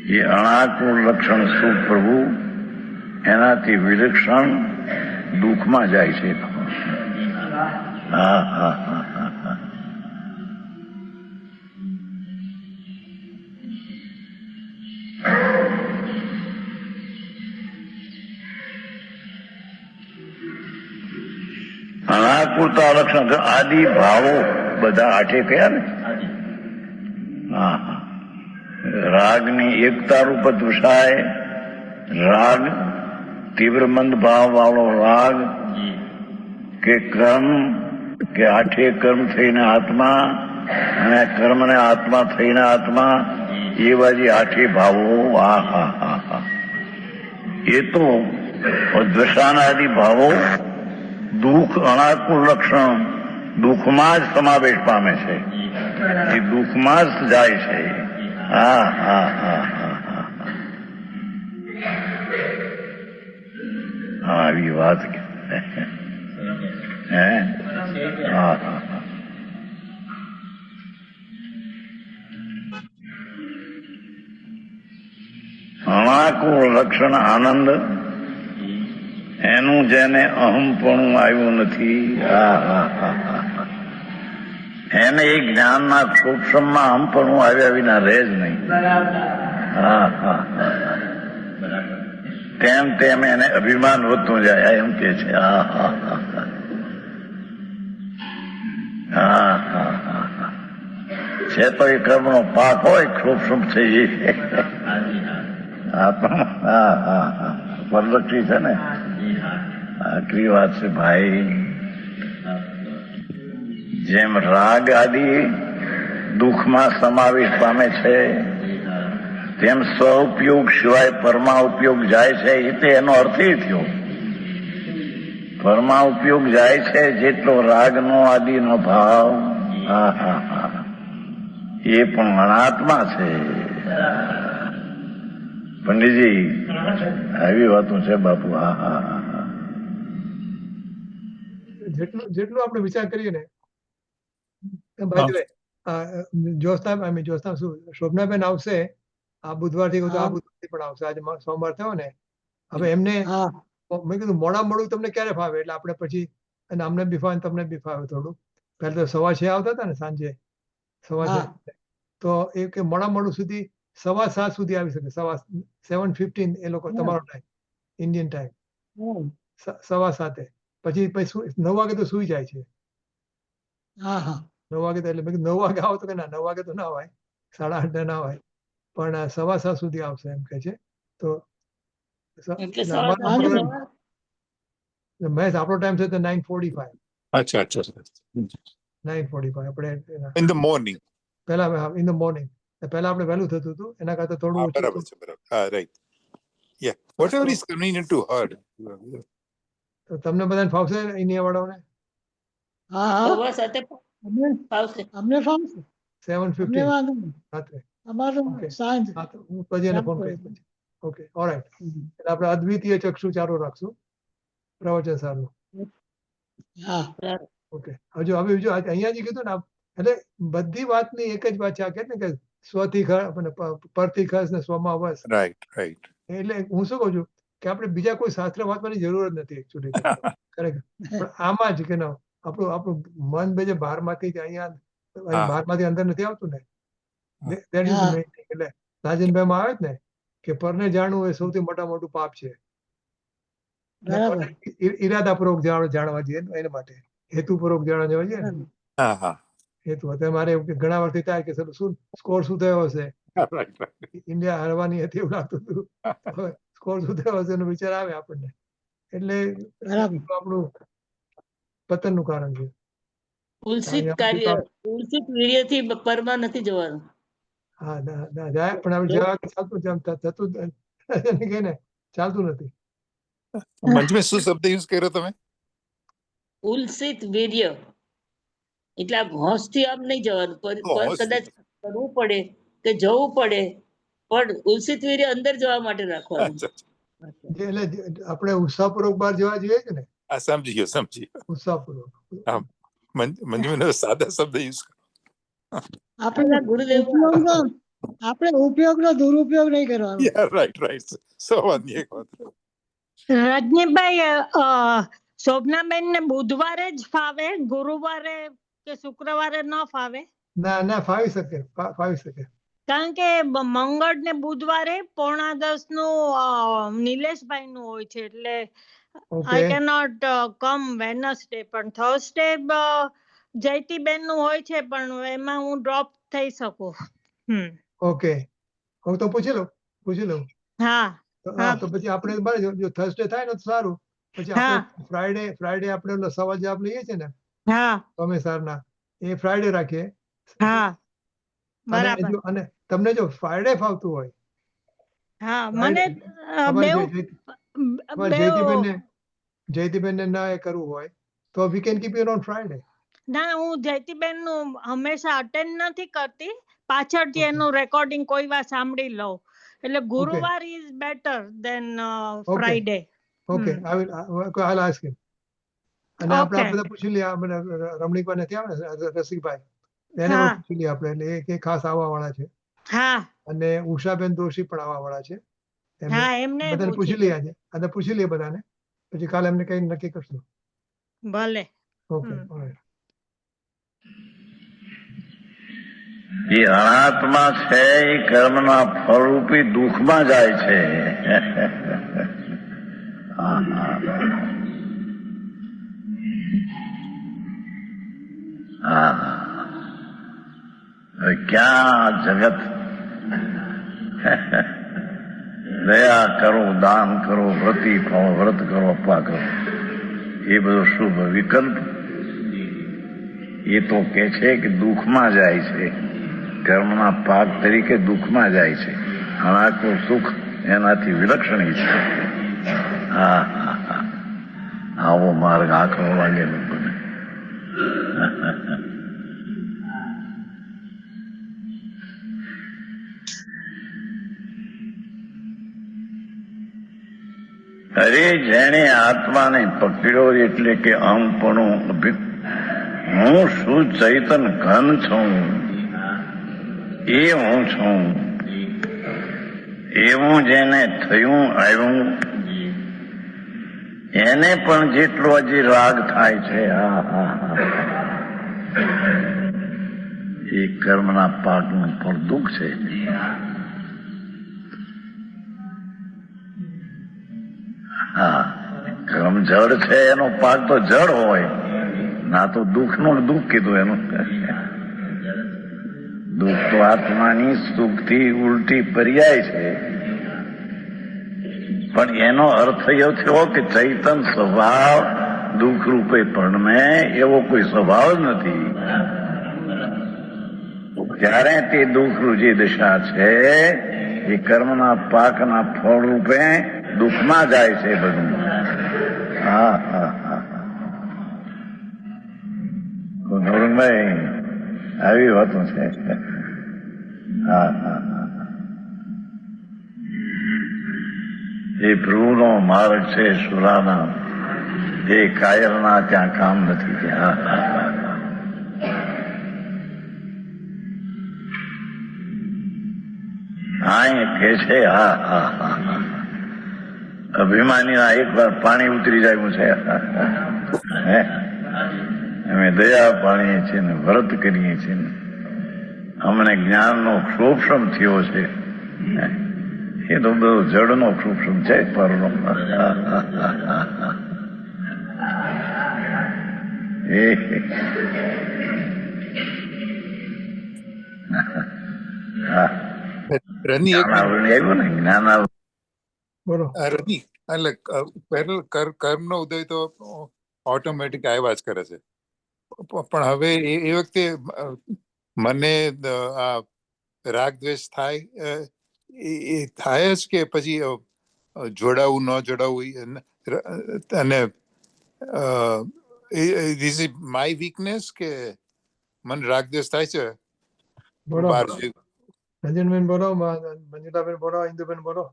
એ અનાકૂળ લક્ષણ સુખ પ્રભુ એનાથી વિલક્ષણ દુઃખમાં જાય છે. હા હા હા હા હા. અનાકૂળતા લક્ષણ આદિ ભાવો બધા આઠે કયા ને. હા હા. રાગની એકતા રૂપ દુષાય રાગ, તીવ્ર મંદ ભાવ વાળો રાગ કે કર્મ કે આઠે કર્મ થઈને આત્મા અને કર્મને આત્મા થઈને આત્મા એવા જે આઠે ભાવો આ હા હા હા એ તો દ્વેષાનાદિ ભાવો દુઃખ અનાકુળ લક્ષણ દુઃખમાં જ સમાવેશ પામે છે. એ દુઃખમાં જ જાય છે. હા હા હા હા હા હા આવી વાત હે હા હા હા અનાકુળ લક્ષણ આનંદ એનું જેને અહમપણું આવ્યું નથી એને એ જ્ઞાનના સૂક્ષ્મમાં અહમપણું આવ્યા વિના રહે જ નહીં. તેમ તેમ એને અભિમાન વધતું જાય એમ કે છે. છે તો એ કર્મનો પાક હોય સૂક્ષ્મ થઈ પરલક્ષી છે ને આખરી વાત છે ભાઈ. જેમ રાગ આદિ દુઃખમાં સમાવેશ પામે છે તેમ સ્વઉપયોગ સિવાય પરમા ઉપયોગ જાય છે. એ તો એનો અર્થ એ થયો પરમા ઉપયોગ જાય છે જેટલો રાગનો આદિનો ભાવ એ પણ અનાત્મા છે. પંડિતજી આવી વાતો છે બાપુ. હા હા હા જેટલું આપણે વિચાર કરીએ ને જ્યોત્સના શું શોભનાબેન આવશે આ બુધવારથી તો આ બુધવારથી પણ આવશે. આજે સોમવાર થયો ને હવે એમને મેં કીધું મોડા મોડું તમને ક્યારે ફાવે એટલે આપણે પછી અને અમને બી ફાવે તમને બી ફાવે થોડું. પહેલા તો 6:30 આવતા હતા ને સાંજે 6:30 તો એ કે મોડા મોડું સુધી 7:15 સુધી આવી શકે. 7:15 એ લોકો તમારો ટાઈમ ઇન્ડિયન ટાઈમ 7:15 પછી 9 વાગે તો સુઈ જાય છે. 9 વાગે તો એટલે મેં 9 વાગે આવો તો કે ના 9 વાગે તો ના હોય 8:30 ના હોય પણ 7:15 સુધી આવશે એમ કે છે. તો મહેશ આપણો ટાઈમ છે તો 9:45. અચ્છા અચ્છા 9:45 આપણે ઇન ધ મોર્નિંગ પહેલા ઇન ધ મોર્નિંગ પહેલા આપણે વહેલું થતું હતું એના કરતા થોડું ઓછું. બરાબર છે બરાબર. હા right yeah whatever is convenient to her. તો તમને બધાને ફાવશે ઇન્ડિયા વાળાઓને? સવા સાથે ફાવશે. 7:15 રાત્રે. હા તો હું પછી એને ફોન કરીશ પછી. Okay alright. એટલે આપણે અદ્વિતીય ચક્ષુ ચાલુ રાખશું પ્રવચન સારનું. ઓકે હજુ હવે બીજું અહીંયા જે કીધું ને એટલે બધી વાતની એક જ વાત છે. આ કે ને કે સ્વથી પરથી ખસ ને સ્વમાં વસ. રાઈટ રાઈટ એટલે હું શું કહું છું કે આપણે બીજા કોઈ શાસ્ત્ર વાંચવાની જરૂર જ નથી એકચ્યુઅલી ખરેખર. પણ આમાં જ કે આપણું મન બે જે બહારમાંથી જ અહીંયા બહારમાંથી અંદર નથી આવતું ને that is the main thing. એટલે રાજનભાઈમાં આવે જ ને કે પરને જાણવું એ સૌથી મોટું પાપ છે. ઈરાદાપૂર્વક જાણવા જોઈએ એના માટે હેતુપૂર્વક જાણવા જવા જોઈએ ને. હા હા હેતુ અત્યારે મારે ઘણા વર્ષથી થાય કે શું સ્કોર શું થયો હશે ઇન્ડિયા હારવાની હતી એવું લાગતું હતું. હવે સ્કોર શું થયો હશે એનો વિચાર આવે આપણને એટલે આપણું પતનનું કારણ છે. ઉલસિત કાર્ય ઉલસિત વીર્યથી પરમાં નથી જવાનું. હા જાય પણ આપણે જવા ચાલતું થતું કે ને ચાલતું નથી. મંજમેશ શું શબ્દ યુઝ કર્યો તમે? ઉલસિત વીર્ય એટલે આમ હોશથી આમ નહીં જવાનું કદાચ કરવું પડે કે જવું પડે પણ ઉલસિત વીર્ય અંદર જવા માટે રાખવાનું. એટલે આપણે ઉત્સાહપૂર્વક બહાર જવા જોઈએ છે ને. સમજી ગયો ઉત્સાહપૂર્વક. મંજમેશ સાદા શબ્દ યુઝ કરો. આપણે ગુરુદેવ આપણે ઉપયોગનો દુરુપયોગ નહીં કરવાનો. રાઈટ રાઈટ સવારની એક વાત. રજનીભાઈ શોભનાબેન ને બુધવારે જ ફાવે ગુરુવારે કે શુક્રવારે ન ફાવે? ના ફાવી શકે કારણ કે મંગળ ને બુધવારે 9:45 નું નિલેશભાઈ નું હોય છે એટલે આઈ કેનોટ કમ વેનસડે પણ થર્સડે જયતીબેન નું હોય છે પણ એમાં હું ડ્રોપ થઈ શકું. ઓકે હું તો પૂછી લઉં. હા તો પછી આપણે જો થર્સડે થાય ને તો સારું. પછી આપણે ફ્રાઈડે આપણે સવાર જે આપણે લઈએ છીએ ને તમે સારના એ ફ્રાઈડે રાખીએ. બરાબર. અને તમને જો ફ્રાઈડે ફાવતું હોય, હા, મને Friday, બેવ જયતીબેનને ના એ કરવું હોય તો we can keep you on Friday. ના, હું જયતીબેન નું હંમેશા અટેન્ડ નથી કરતી, પાછળથી Okay. એનું રેકોર્ડિંગ કોઈ વાર સાંભળી લઉં, એટલે ગુરુવાર is better than Friday. Okay, I'll ask him. અને આપણે આ બધા પૂછી લઈએ, આપણે રમણીકભાઈ નથી આવે ને, રસિકભાઈ, એને હા. પણ પૂછી લઈએ આપણે, એટલે એ ખાસ આવવા વાળા છે. હા અને ઉષાબેન દોશી પણ આવવા વાળા છે. હા, એમને બધાને પૂછી લઈએ આજે, અને પૂછી લઈએ બધાને, પછી કાલે એમને કઈ નક્કી કરશું. ભલે. ઓકે, એ અનાત્મા છે એ કર્મના ફળરૂપી દુઃખમાં જાય છે. હવે ક્યાં જગત દયા કરો, દાન કરો, વ્રત કરો, અપા કરો, એ બધો શુભ વિકલ્પ એ તો કે છે કે દુઃખમાં જાય છે, કર્મના પાક તરીકે દુઃખમાં જાય છે. અનાત્મનું સુખ એનાથી વિલક્ષણ છે. આવો માર્ગ આંખો લાગેલો બને. અરે જેણે આત્માને પકડ્યો એટલે કે અહંપણું હું શું ચૈતન ઘન છું, એ હું છું, એવું જેને થયું આવ્યું, એને પણ જેટલો હજી રાગ થાય છે, એ કર્મના પાકનું પણ દુઃખ છે. હા, કર્મ જડ છે, એનો પાક તો જડ હોય ના, તો દુઃખનું દુઃખ કીધું એનું. દુઃખ તો આત્માની સુખથી ઉલટી પર્યાય છે, પણ એનો અર્થ એવો થયો કે ચૈતન સ્વભાવ દુઃખ રૂપે પરણમે એવો કોઈ સ્વભાવ જ નથી. ત્યારે તે દુઃખ રૂજી દશા છે એ કર્મના પાકના ફળ રૂપે દુઃખમાં જાય છે બધું. નવરંગભાઈ આવી વાતો છે. એ પ્રભુનો માર્ગ છે સુરાના, એ કાયરના ત્યાં કામ નથી. ત્યાં કે છે અભિમાનીના એક વાર પાણી ઉતરી જાય છે. અમે દયા પાણીએ છીએ ને વ્રત કરીએ છીએ ને અમને જ્ઞાનનો ક્ષોભ્રમ થયો છે. એ તો બધો જડનો ક્ષોભ્રમ છે, પરનો. આવ્યું ને જ્ઞાન રની એટલે કર્મનો ઉદય તો ઓટોમેટિક આવ્યા જ કરે છે, પણ હવે એ વખતે મને આ રાગ દ્વેષ થાય એ થાય જ કે પછી જોડાવું ન જોડાવું, અને ધીસ ઇઝ માય વીકનેસ કે મને રાગ દ્વેષ થાય છે. બોલો રંજનબેન, બોલો મંજુલાબેન, બોલો ઇન્દુબેન, બોલો.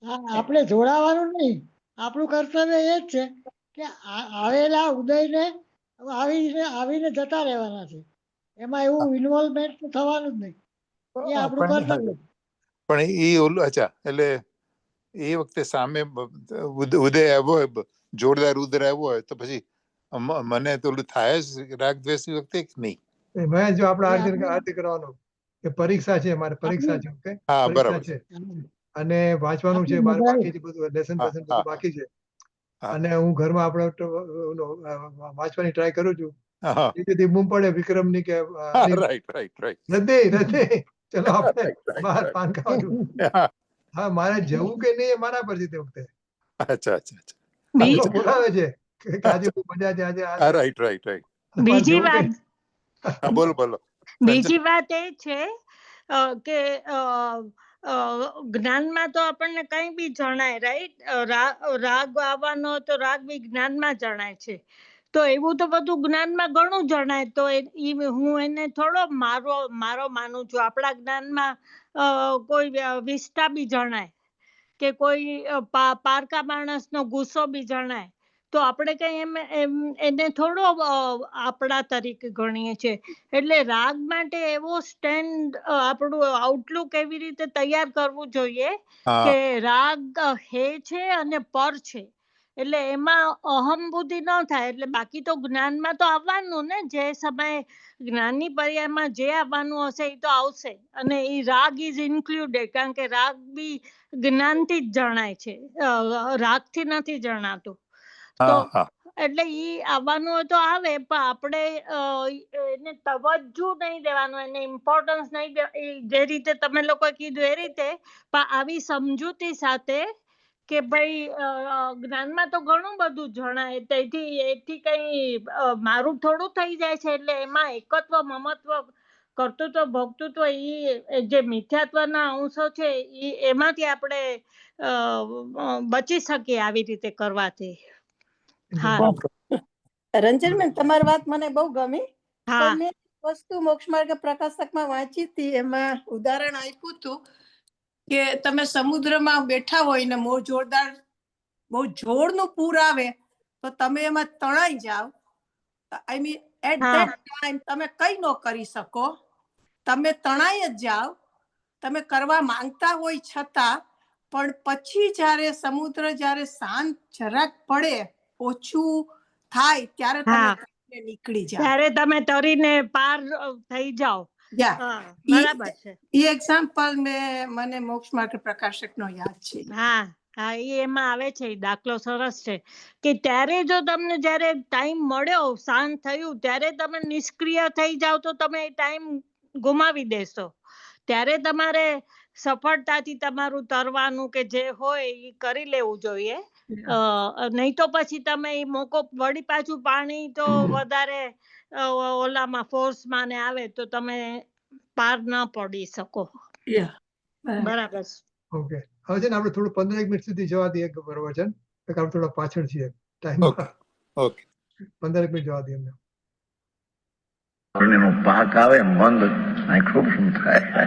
આપણે જોડાવાનું નહીં, આપણું કર્તવ્ય એ જ છે કે આવેલા ઉદયને આવીને જતા રહેવાના છે, એમાં એવું ઇન્વોલ્વમેન્ટ થવાનું જ નહીં. એ આપણું કર્તવ્ય. પણ એ ઓલું અચ્છા, એટલે એ વખતે સામે ઉદય આવ્યો હોય, જોરદાર ઉદય આવ્યો હોય તો પછી મને તો ઓલું થાય જ રાગ દ્વેષ વખતે નહીં. મેં જો આપણે આરતી કરવાનું કે પરીક્ષા છે, મારે પરીક્ષા છે, ઓકે, પરીક્ષા છે અને વાંચવાનું છે, મારે બાકી છે, બધું લેસન બધું બાકી છે, અને હું ઘરમાં આપણે વાંચવાની ટ્રાય કરું છું. એ બૂમ પડે વિક્રમ ની કે નથી ચલો આપણે બહાર પાન ખાવાનું. હા, મારે જવું કે નહીં એ મારા પર છે તે વખતે. અચ્છા, બોલાવે છે કે આજે બહુ મજા છે, આજે રાઈટ. બીજી વાત, બોલો. બીજી વાત એ છે કે જ્ઞાનમાં તો આપણને કઈ બી જણાય, રાઈટ? રાગ આવવાનો તો રાગ બી જ્ઞાનમાં જણાય છે. તો એવું તો બધું જ્ઞાનમાં ઘણું જણાય. તો હું એને થોડો મારો માનું છું. આપણા જ્ઞાનમાં કોઈ વિષ્ટા બી જણાય, કે કોઈ પારકા માણસનો ગુસ્સો બી જણાય. તો આપણે કઈ એને થોડો આપણા તરીકે ગણીએ છીએ. એટલે રાગ માટે એવો સ્ટેન્ડ, આપણું આઉટલુક એવી રીતે તૈયાર કરવું જોઈએ કે રાગ હે છે અને પર છે. એટલે એમાં અહમ બુદ્ધિ ન થાય. એટલે બાકી તો જ્ઞાનમાં તો આવવાનું ને, જે સમયે જ્ઞાનની પર્યાયમાં જે આવવાનું હશે એ તો આવશે. અને એ રાગ ઇઝ ઇન્ક્લુડેડ, કારણ કે રાગ બી જ્ઞાનથી જ જણાય છે, રાગથી નથી જણાતું. તો એટલે ઈ આવવાનું હોય તો આવે, પણ આપણે એને તવજ્જુ નહીં દેવાનું, એને ઇમ્પોર્ટન્સ નહીં દેવાનું, જે રીતે તમે લોકો કીધું એ રીતે. પણ આવી સમજૂતી સાથે કે ભાઈ જ્ઞાનમાં તો ઘણું બધું જણાય, એથી કઈ મારું થોડું થઈ જાય છે. એટલે એમાં એકત્વ, મમત્વ, કર્તૃત્વ, ભોક્તૃત્વ, એ જે મિથ્યાત્વના અંશો છે એમાંથી આપણે બચી શકીએ આવી રીતે કરવાથી. હા, રંજનબેન, તમારી વાત મને બહુ ગમી. તો હા, મેં વસ્તુ મોક્ષ માર્ગ પ્રકાશકમાં વાંચી હતી. એમાં ઉદાહરણ આપ્યું હતું કે તમે સમુદ્રમાં બેઠા હોય ને બહુ જોરનું પૂર આવે તો તમે એમાં તણાઈ જાવ. I mean at that time તમે કઈ ન કરી શકો, તમે તણાઈ જ જાવ, તમે કરવા માંગતા હોય છતાં. પણ પછી જ્યારે સમુદ્ર જ્યારે શાંત જરાક પડે, ઓછું થાય, ત્યારે તમે નીકળી જાવ, ત્યારે તમે તરીને પાર થઈ જાઓ. બરાબર છે. એ એક્ઝામ્પલ મને મોક્ષ માર્ગ પ્રકાશકનો યાદ છે. હા, એમાં આવે છે. દાખલો સરસ છે કે ત્યારે જો તમને જ્યારે ટાઈમ મળ્યો, શાંત થયું, ત્યારે તમે નિષ્ક્રિય થઈ જાવ તો તમે એ ટાઈમ ગુમાવી દેશો. ત્યારે તમારે સફળતાથી તમારું તરવાનું કે જે હોય એ કરી લેવું જોઈએ. નહીં તો પછી તમે એ મોકો વળી પાછું પાણી તો વધારે ઓલામાં ફોર્સમાં ને આવે તો તમે પાર ન પડી શકો. બરાબર. ઓકે, હવે છે ને આપણે થોડું 15 મિનિટ સુધી જવા દઈએ પ્રવચન, આપણે થોડા પાછળ છીએ ટાઈમ. ઓકે, 15 મિનિટ જવા દઈએ અમને. નો પાક આવે મંદ ખૂબ શું થાય.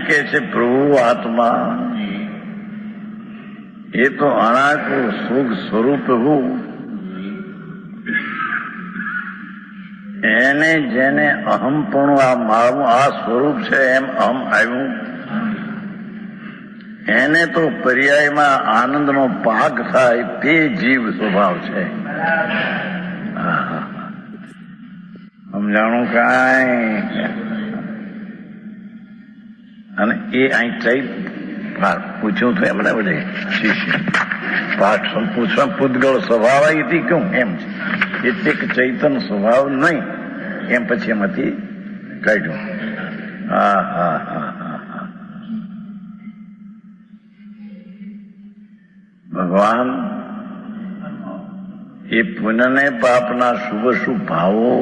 કે છે પ્રભુ આત્મા એ તો અનાકુળ સુખ સ્વરૂપ હું, એને જેને અહમપણું આ મારું આ સ્વરૂપ છે એમ અહમ આવ્યું, એને તો પર્યાયમાં આનંદનો પાક થાય તે જીવ સ્વભાવ છે. સમજાણું કાંઈ? અને એ અહીં ચૈત પૂછ્યું તો એમને બધે શિષ્ય પાઠ પૂછવા પૂતગળ સ્વભાવ હતી ક્યું એમ છે, એટલે કે ચૈતન સ્વભાવ નહીં એમ પછી એમાંથી કાઢ્યું. ભગવાન એ પુણ્યને પાપના શુભ શુભ ભાવો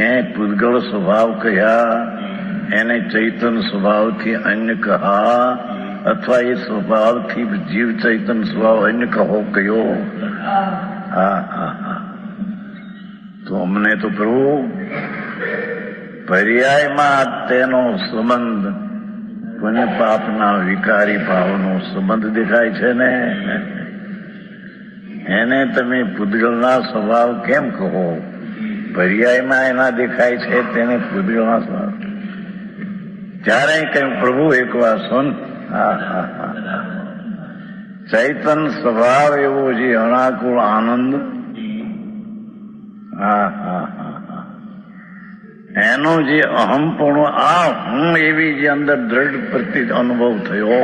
એ પૂતગળ સ્વભાવ કહ્યા, એને ચૈતન સ્વભાવથી અન્ય કહા, અથવા એ સ્વભાવથી જીવ ચૈતન સ્વભાવ અન્ય કહો કયો. તો અમને તો પ્રભુ પર્યાયમાં તેનો સંબંધ પુણ્ય પાપના વિકારી ભાવનો સંબંધ દેખાય છે ને, એને તમે પૂતગલના સ્વભાવ કેમ કહો? પર્યાયમાં એના દેખાય છે તેને પૂતગલના સ્વભાવ. ત્યારે કહ્યું પ્રભુ એક વાર સુન, ચૈતન સ્વભાવ એવો જે અણાકુળ આનંદ, એનો જે અહમપણું આ હું એવી જે અંદર દ્રઢ પ્રતિ અનુભવ થયો,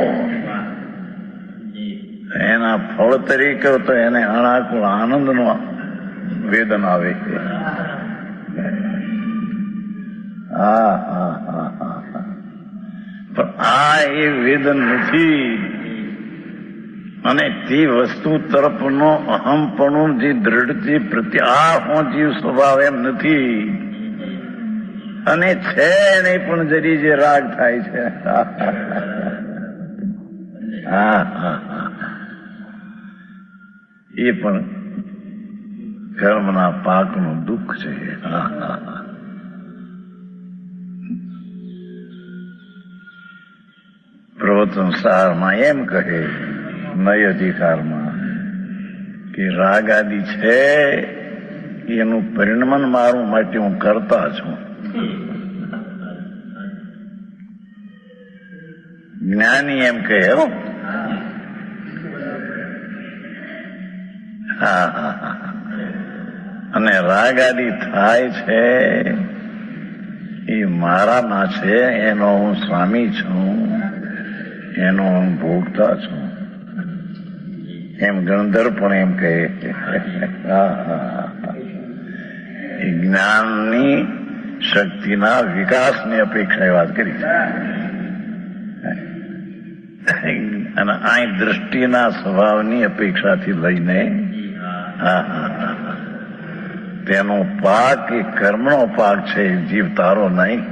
એના ફળ તરીકે તો એને અણાકુળ આનંદનો વેદન આવે છે. પણ આ એ વેદન નથી, અને તે વસ્તુ તરફનો અહમપણું જે દ્રઢથી પ્રત્યે આ જીવ સ્વભાવ એમ નથી, અને છે નહીં પણ જરી જે રાગ થાય છે. એ પણ કર્મના પાકનું દુઃખ છે. પ્રવચન સારમાં એમ કહે નય અધિકારમાં કે રાગ આદિ છે એનું પરિણમન મારું માટે હું કરતા છું. જ્ઞાની એમ કહે હો. અને રાગ આદિ થાય છે એ મારામાં છે, એનો હું સ્વામી છું, એનો હું ભોગતા છું. એમ ગણધર પણ એમ કહે. એ જ્ઞાનની શક્તિના વિકાસની અપેક્ષા વાત કરી છે. અને આ દ્રષ્ટિના સ્વભાવની અપેક્ષાથી લઈને તેનો પાક એ કર્મનો પાક છે, જીવ તારો નહીં.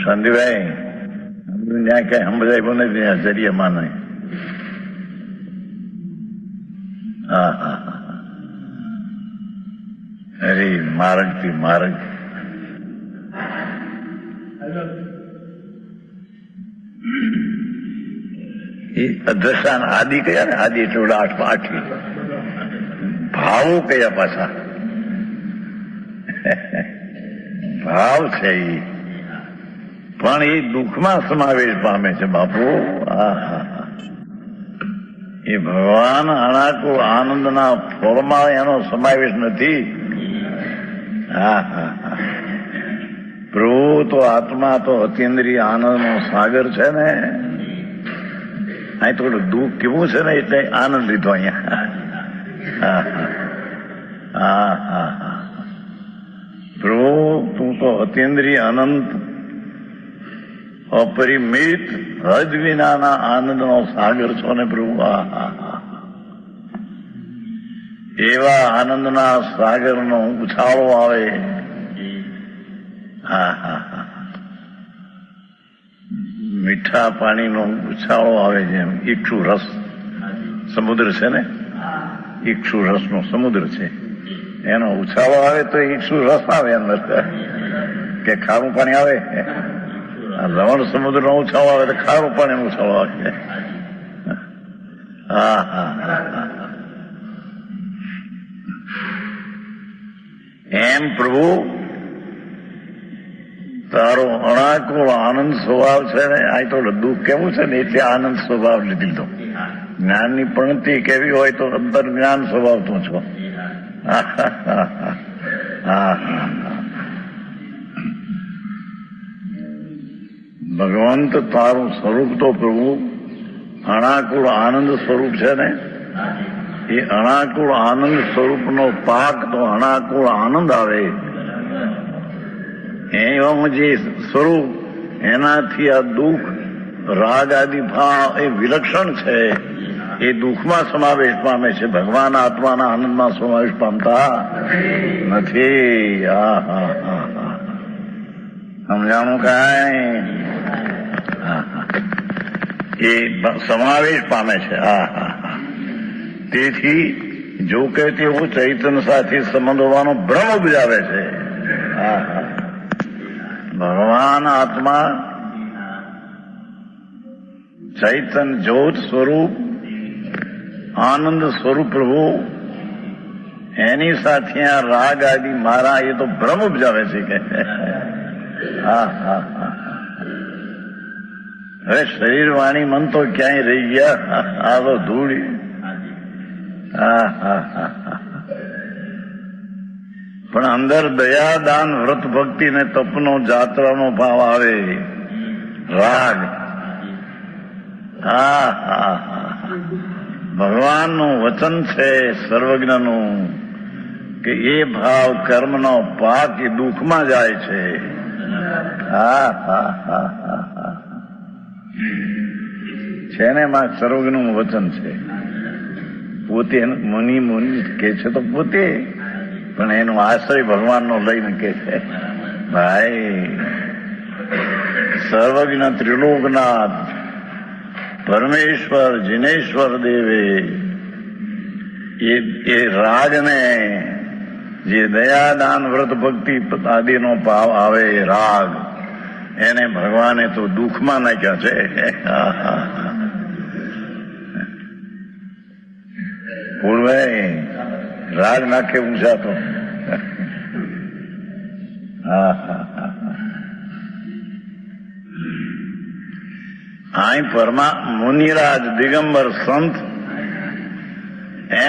શાંતિભાઈ ત્યાં કઈ સમજાય પણ નથી જરિયામાં નહીં. અરે માર્ગ થી માર્ગ એ અધ્રશાન આદિ કયા ને, આદિ એટલે 8 ભાવો કયા પાછા ભાવ છે એ પણ એ દુઃખમાં સમાવેશ પામે છે બાપુ. એ ભગવાન અનાકુળ આનંદના ફળમાં એનો સમાવેશ નથી. પ્રભુ તો આત્મા તો અતિન્દ્રિય આનંદનો સાગર છે ને. અહીં થોડું દુઃખ કેવું છે ને એટલે આનંદ લીધો અહીંયા. પ્રભુ તું તો અતિન્દ્રિય અનંત અપરિમિત હદ વિનાના આનંદનો સાગર છો ને પ્રભુ. એવા આનંદના સાગરનો ઉછાળો આવે. મીઠા પાણીનો ઉછાળો આવે, જેમ ઈક્ષુ રસ સમુદ્ર છે ને, ઈક્ષુ રસનો સમુદ્ર છે, એનો ઉછાળો આવે તો ઈક્ષુ રસ આવે અંદર, કે ખારું પાણી આવે. લવણ સમુદ્ર નો ઉછાળો આવે તો ખારું પાણી ઉછાળો આવે. એમ પ્રભુ તારો અણાકુળ આનંદ સ્વભાવ છે ને. આ તો દુઃખ કેવું છે ને એટલે આનંદ સ્વભાવ લીધી લીધો. જ્ઞાનની પણતિ કેવી હોય તો અંદર જ્ઞાન સ્વભાવ તું છો. ભગવંત તારું સ્વરૂપ તો પ્રભુ અણાકુળ આનંદ સ્વરૂપ છે ને. એ અણાકુળ આનંદ સ્વરૂપનો પાક તો અણાકુળ આનંદ આવે. એમ જે સ્વરૂપ એનાથી આ દુઃખ રાગ આદિ ભાવ એ વિલક્ષણ છે. એ દુઃખમાં સમાવેશ પામે છે, ભગવાન આત્માના આનંદમાં સમાવેશ પામતા નથી. સમજાણું કાંઈ? એ સમાવેશ પામે છે. તેથી જો કે તેઓ ચૈતન્ય સાથે સંબંધ હોવાનો ભ્રમ ઉપજાવે છે. ભગવાન આત્મા ચૈતન્ય જ્યોત સ્વરૂપ આનંદ સ્વરૂપ પ્રભુ એની સાથે આ રાગ આદિ મારા એ તો ભ્રમ ઉપજાવે છે કે હવે શરીર વાણી મન તો ક્યાંય રહી ગયા. આ તો ધૂળ. પણ અંદર દયા દાન વ્રત ભક્તિ ને તપનો જાત્રાનો ભાવ આવે. રાગ ભગવાનનું વચન છે સર્વજ્ઞનું કે એ ભાવ કર્મનો પાક એ દુઃખમાં જાય છે. હા હા હા હા હા છે ને એમાં સર્વજ્ઞનું વચન છે. પોતે મુનિ કે છે તો પોતે, પણ એનો આશ્રય ભગવાનનો લઈને કે છે ભાઈ સર્વજ્ઞ ત્રિલોકનાથ પરમેશ્વર જિનેશ્વર દેવે એ રાગને જે દયાદાન વ્રત ભક્તિ આદિનો ભાવ આવે એ રાગ એને ભગવાને તો દુઃખમાં નાખ્યા છે. પૂર્વે રાગ નાખે ઊંચા તો અહીં મુનિરાજ દિગંબર સંત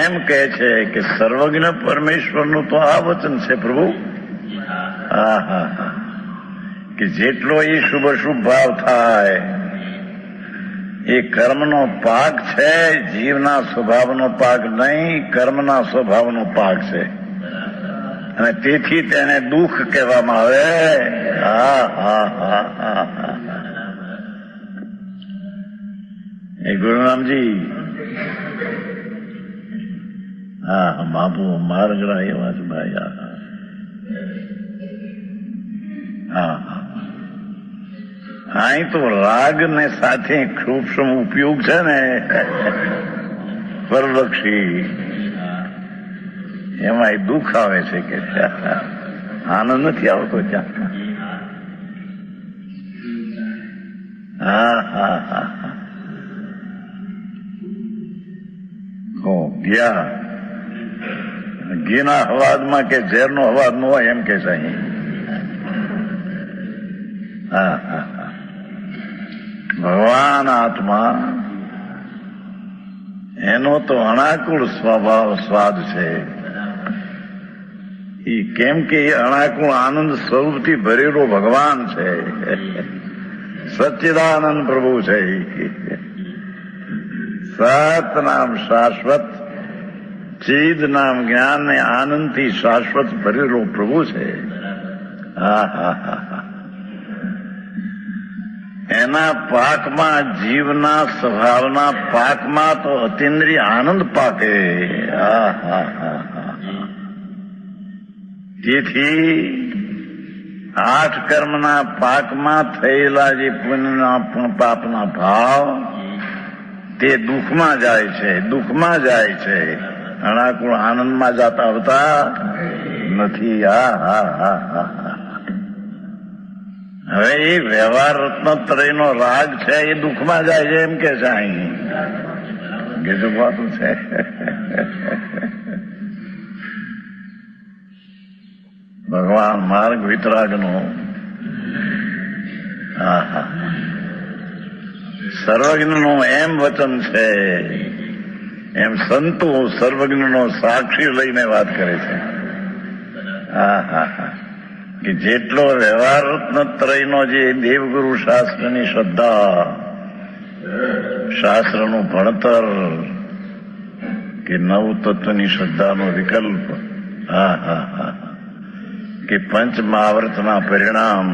એમ કહે છે કે સર્વજ્ઞ પરમેશ્વરનું તો આ વચન છે પ્રભુ, કે જેટલો એ શુભ અશુભ ભાવ થાય એ કર્મનો પાક છે, જીવના સ્વભાવનો પાક નહીં, કર્મના સ્વભાવનો પાક છે, અને તેથી તેને દુઃખ કહેવામાં આવે. એ ગુરુરામજી બાપુ માર્ગરા એવા છે ભાઈ. અહીં તો રાગ ને સાથે સૂક્ષ્મ ઉપયોગ છે ને પરલક્ષી, એમાં દુઃખ આવે છે કે આનંદ નથી આવતો ત્યાં. ઘીના હવાદમાં કે ઝેરનો હવાદ ન હોય એમ કે છે અહીં. ભગવાન આત્મા એનો તો અણાકુળ સ્વભાવ સ્વાદ છે. કેમ કે એ અણાકુળ આનંદ સ્વરૂપથી ભરેલો ભગવાન છે, સચ્ચિદાનંદ પ્રભુ છે. સત નામ શાશ્વત, ચિદ નામ જ્ઞાન ને આનંદથી શાશ્વત ભરેલો પ્રભુ છે. એના પાકમાં, જીવના સ્વભાવના પાકમાં તો અતિન્દ્રિય આનંદ પાકે. તેથી 8 કર્મના પાકમાં થયેલા જે પુણ્યના પાપના ભાવ તે દુઃખમાં જાય છે, દુઃખમાં જાય છે, અણાકુળ આનંદમાં જતા આવતા નથી. હવે એ વ્યવહાર રત્નત્રયનો રાગ છે એ દુઃખમાં જાય છે એમ કે છે અહીં. બીજું વાતું છે. ભગવાન માર્ગ વિતરાગનો સર્વજ્ઞનું એમ વચન છે, એમ સંતો સર્વજ્ઞનો સાક્ષી લઈને વાત કરે છે. કે જેટલો વ્યવહાર રત્નત્રયનો જે દેવગુરુ શાસ્ત્રની શ્રદ્ધા, શાસ્ત્રનું ભણતર કે નવ તત્વની શ્રદ્ધાનો વિકલ્પ, કે પંચ મહાવ્રતના પરિણામ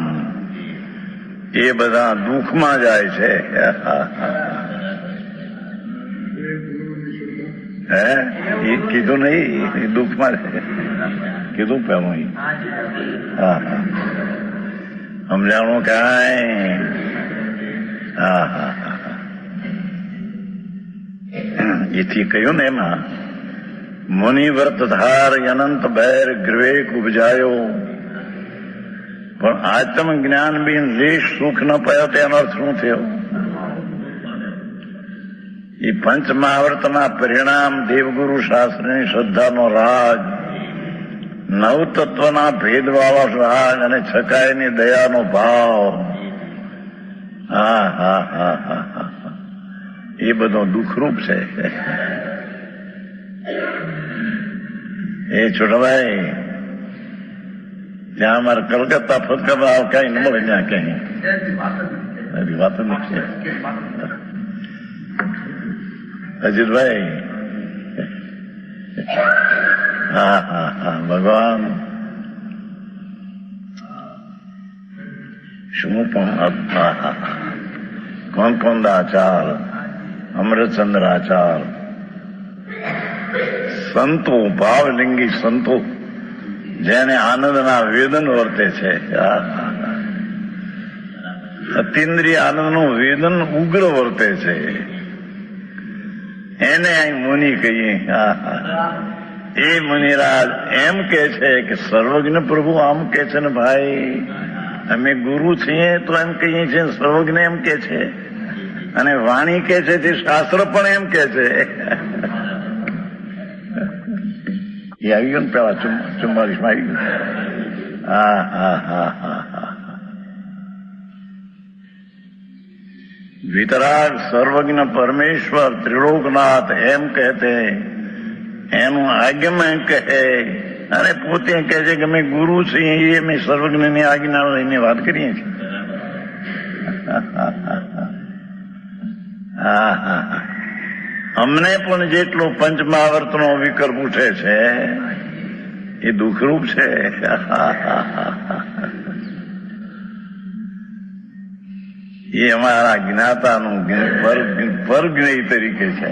એ બધા દુઃખમાં જાય છે. એ કીધું નહીં, એ દુઃખમાં કીધું પેલું સમજાણું કાંઈ. એથી કહ્યું ને એમાં મુનિવ્રત ધાર અનંત બેર ગ્રવેક ઉપજાયો, પણ આત્મ જ્ઞાન બિન લેશ સુખ ન પાયો તેનો અર્થ શું થયો? એ પંચ મહાવ્રતના પરિણામ, દેવગુરુ શાસ્ત્રની શ્રદ્ધાનો રાગ, નવ તત્વના ભેદવાળો રાગ અને છકાયની દયાનો ભાવ, એ બધો દુઃખરૂપ છે. એ છોટભાઈ ત્યાં અમારે કલકત્તા ફતકામાં કઈ ન મળે, ત્યાં કઈ વાત નથી. અજીતભાઈ ભગવાન શું પણ કોણ આચાર, અમૃતચંદ્ર આચાર, સંતો, ભાવલિંગી સંતો જેને આનંદના વેદન વર્તે છે. અતિન્દ્રિય આનંદનું વેદન ઉગ્ર વર્તે છે, એને અહીં મુનિ કહીએ. એ મુનિરાજ એમ કે છે કે સર્વજ્ઞ પ્રભુ આમ કે છે ને ભાઈ, અમે ગુરુ છીએ તો એમ કહીએ છીએ, સર્વજ્ઞ એમ કે છે, અને વાણી કે છે તે શાસ્ત્ર પણ એમ કે છે. એ આવી ગયું ને પેલા 44 માં આવી ગયું. વિતરાગ સર્વજ્ઞ પરમેશ્વર ત્રિલોકનાથ એમ કહેતે, એનું આગમન કહે, અને પોતે કહે છે કે અમે ગુરુ છીએ, એ અમે સર્વજ્ઞની આજ્ઞા લઈને વાત કરીએ છીએ. અમને પણ જેટલો પંચમહાવર્તનો વિકલ્પ ઉઠે છે એ દુઃખરૂપ છે. એ અમારા જ્ઞાતાનું પરજ્ઞેય તરીકે છે,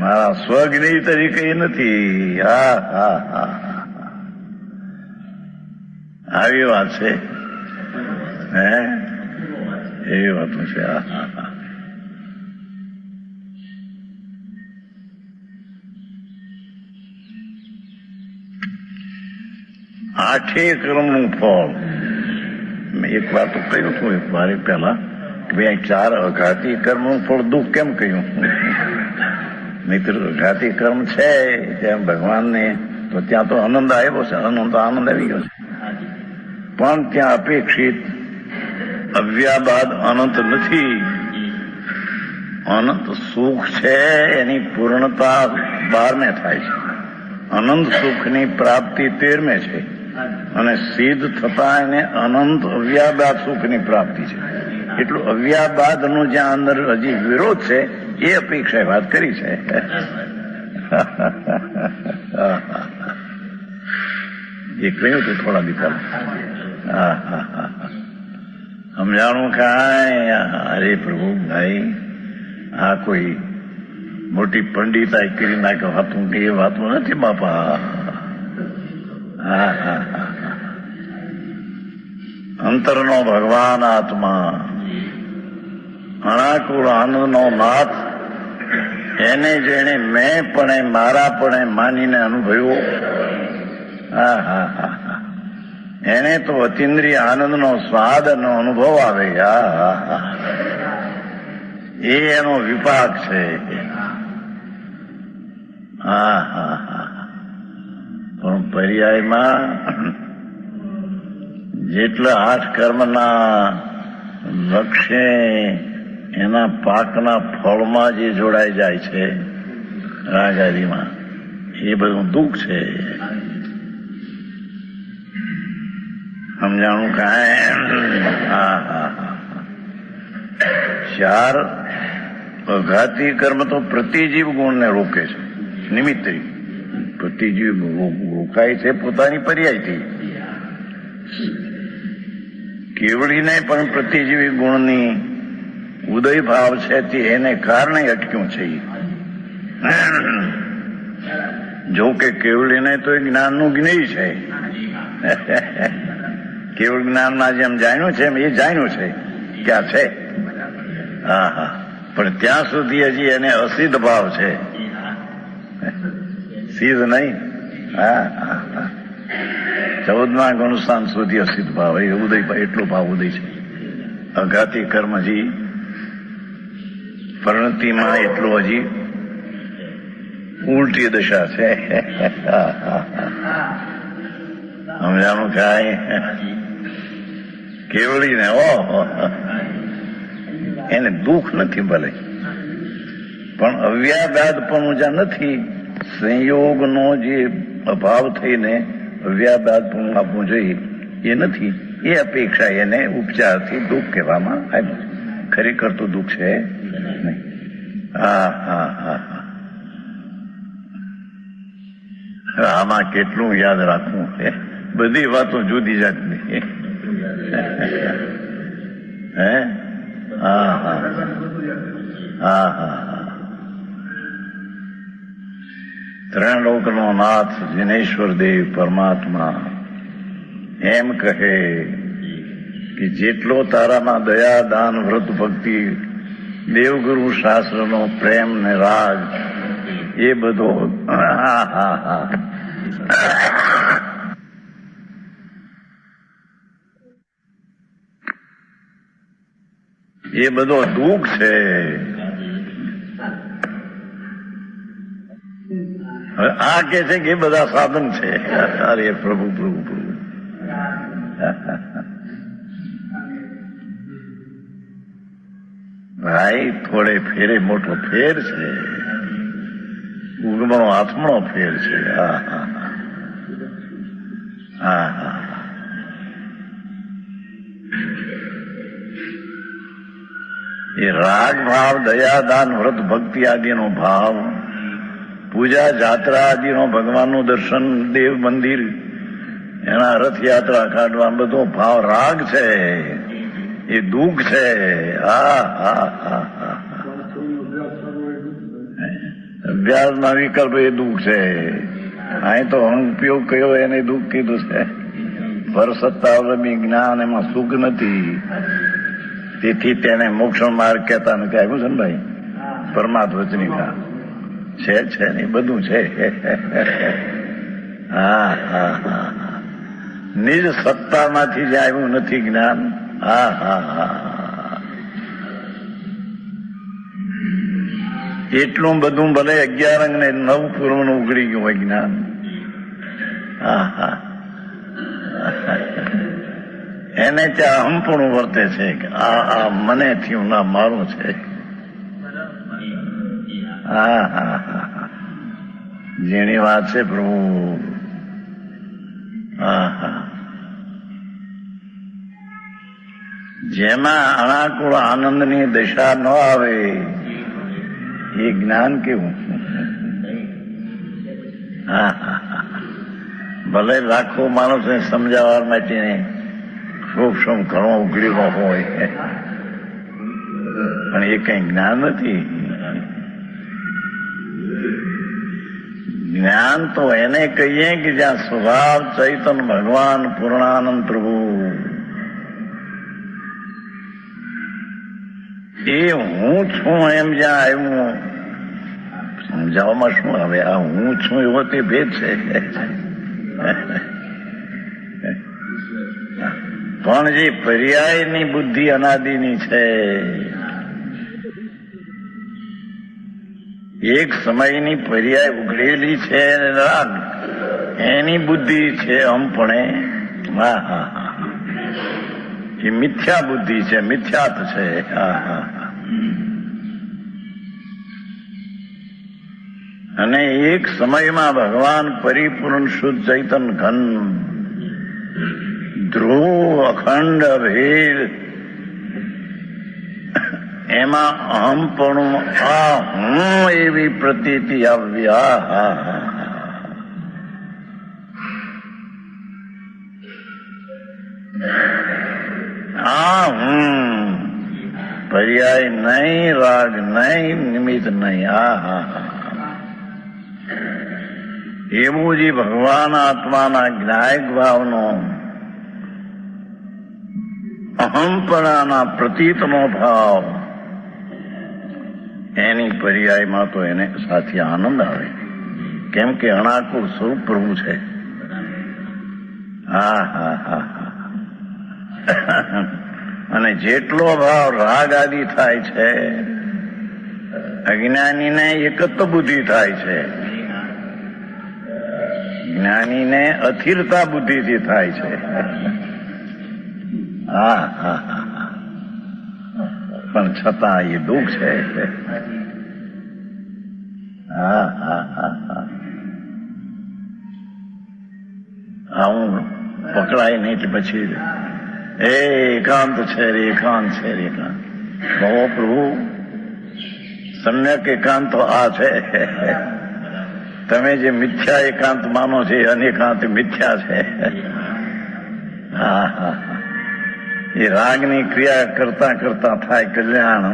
મારા સ્વજ્ઞેય તરીકે એ નથી. આવી વાત છે, એવી વાતો છે. આઠે કર્મનું ફળ. મેં એક વાર તો કહ્યું હતું એક વાર પહેલા કે ભાઈ 4 અઘાતી કર્મનું ફળ દુઃખ કેમ કહ્યું? મિત્ર, અઘાતી કર્મ છે ત્યાં ભગવાનને તો ત્યાં તો આનંદ આવ્યો છે, આનંદ આવી ગયો છે, પણ ત્યાં અપેક્ષિત અવ્યાબાદ અનંત નથી. અનંત સુખ છે, એની પૂર્ણતા 12મે થાય છે. અનંત સુખની પ્રાપ્તિ 13મે છે, અને સિદ્ધ થતા એને અનંત અવ્યાબાદ સુખની પ્રાપ્તિ છે. એટલું અવ્યાબાદનો જ્યાં અંદર હજી વિરોધ છે એ અપેક્ષાએ વાત કરી છે. એ કહ્યું હતું થોડા દીકરા સમજાણું કાંઈ. અરે પ્રભુ ભાઈ, આ કોઈ મોટી પંડિતાઈ કરી નાખે વાતું કે એ વાતું નથી બાપા. અંતરનો ભગવાન આત્મા, અણાકુળ આનંદનો નાથ, એને જેને મેં પણ મારા પણ માનીને અનુભવ્યો, એને તો અતિન્દ્રિય આનંદનો સ્વાદનો અનુભવ આવે. એ એનો વિપાક છે. પણ પર્યાયમાં જેટલા 8 કર્મના લક્ષ્ય એના પાકના ફળમાં જે જોડાઈ જાય છે રાગાદીમાં, એ બધું દુઃખ છે. સમજાણું કાંઈ. 4 અઘાતી કર્મ તો પ્રતિજીવ ગુણને રોકે છે, નિમિત્ત. પ્રતિજીવ રોકાય છે પોતાની પર્યાયથી. કેવડીને પણ પ્રતિજીવી ગુણની ઉદય ભાવ છે તે એને કારણે અટક્યું છે. જો કે કેવડીને તો જ્ઞાનનું જ્ઞેય છે. કેવળ જ્ઞાનમાં જેમ જાણ્યું છે એમ એ જાણ્યું છે ક્યાં છે. પણ ત્યાં સુધી હજી એને અસિદ્ધ ભાવ છે, સિદ્ધ નહીં. 14મા ગુણસ્થાન સુધી અસિદ્ધ ભાવ, એ ઉદય, એટલો ભાવ ઉદય છે. અઘાતી કર્મ હજી પરિણતિમાં એટલો હજી ઉલટી દશા છે. સમજાણું કાંઈ. કેવડીને એને દુઃખ નથી ભલે, પણ અવ્યાબાદ પણ જ્યાં નથી, સંયોગનો જે અભાવ થઈને અવ્યાબાદ પણ આપવું જોઈએ એ નથી. એ અપેક્ષા એને ઉપચારથી દુઃખ કહેવામાં આવ્યું. ખરેખર તો દુઃખ છે નહીં. આમાં કેટલું યાદ રાખવું છે, બધી વાતો જુદી જાતની. હે હા હા હા હા ત્રણ લોકનો નાથ જિનેશ્વર દેવ પરમાત્મા એમ કહે કે જેટલો તારામાં દયા દાન વ્રત ભક્તિ દેવગુરુ શાસ્ત્રનો પ્રેમ ને રાગ એ બધો હા હા હા એ બધો દુઃખ છે. હવે આ કે છે કે એ બધા સાધન છે. અરે પ્રભુ પ્રભુ પ્રભુ ભાઈ થોડે ફેરે મોટો ફેર છે. ઉગમણો આથમણો ફેર છે. હા હા હા હા એ રાગ ભાવ દયા દાન વ્રત ભક્તિ આદિનો ભાવ પૂજા જાત્રા આદિનો ભગવાનનું દર્શન દેવ મંદિર એના રથયાત્રા કાઢવા બધો ભાવ રાગ છે. એ દુઃખ છે. હા હા હા હા અભ્યાસમાં વિકલ્પ એ દુઃખ છે. અહીં તો ઉપયોગ કયો એને દુઃખ કીધું છે. પર સત્તાવલંબી જ્ઞાન એમાં સુખ નથી. તેથી તેને મોક્ષ માર્ગ કહેતા નથી. આવ્યું છે ને ભાઈ પરમાત્મ વચનિકા છે ને બધું છે. હા હા હા નિજ સત્તામાંથી જ આવ્યું નથી જ્ઞાન. હા હા હા એટલું બધું ભલે 11 અંગ ને 9 પૂર્વનું ઉઘડી ગયું હોય જ્ઞાન. હા હા એને ત્યાં હમપણું વર્તે છે કે આ મને થયું ના મારું છે. હા હા હા જેની વાત છે પ્રભુ. હા હા જેમાં અણાકુળ આનંદની દશા ન આવે એ જ્ઞાન કેવું. હા હા ભલે લાખો માણસને સમજાવવા માટે સૂક્ષ્મ ઘણો ઉઘડીનો હોય પણ એ કઈ જ્ઞાન નથી. જ્ઞાન તો એને કહીએ કે જ્યાં સ્વભાવ ચૈતન ભગવાન પૂર્ણાનંદ પ્રભુ એ હું છું એમ જ્યાં આવ્યું. સમજાવવામાં શું આવે આ હું છું એવો તે ભેદ છે. પણ જે પર્યાયની બુદ્ધિ અનાદિની છે એક સમયની પર્યાય ઉઘડેલી છે રાગ એની બુદ્ધિ છે હમપણે. હા હા હા એ મિથ્યા બુદ્ધિ છે. મિથ્યાત છે. હા હા અને એક સમયમાં ભગવાન પરિપૂર્ણ શુદ્ધ ચૈતન ઘન ધ્રુવ અખંડ ભેદ એમાં અહમપણું આ હું એવી પ્રતીતિ આવ્યા. આ હું પર્યાય નહીં રાગ નહીં નિમિત્ત નહીં. આ હા એવું જે ભગવાન આત્માના જ્ઞાયક ભાવનો અહમપણાના પ્રતીતનો ભાવ એની પર્યાયમાં તો એને સાથે આનંદ આવે. કેમ કે અણાકુળ સ્વરૂપ પ્રભુ છે. હા હા હા અને જેટલો ભાવ રાગ આદિ થાય છે અજ્ઞાનીને એકત્વ બુદ્ધિ થાય છે. જ્ઞાનીને અથિરતા બુદ્ધિથી થાય છે. હા હા હા પણ છતાં એ દુઃખ છે. હા હા હા હા હું પકડાય નહીં એટલે પછી એકાંત છે રે એકાંત છે રે એકાંત. બહુ પ્રભુ સમ્યક એકાંત તો આ છે. તમે જે મિથ્યા એકાંત માનો છે અનેકાંત મિથ્યા છે. હા હા એ રાગની ક્રિયા કરતા કરતા થાય કલ્યાણ,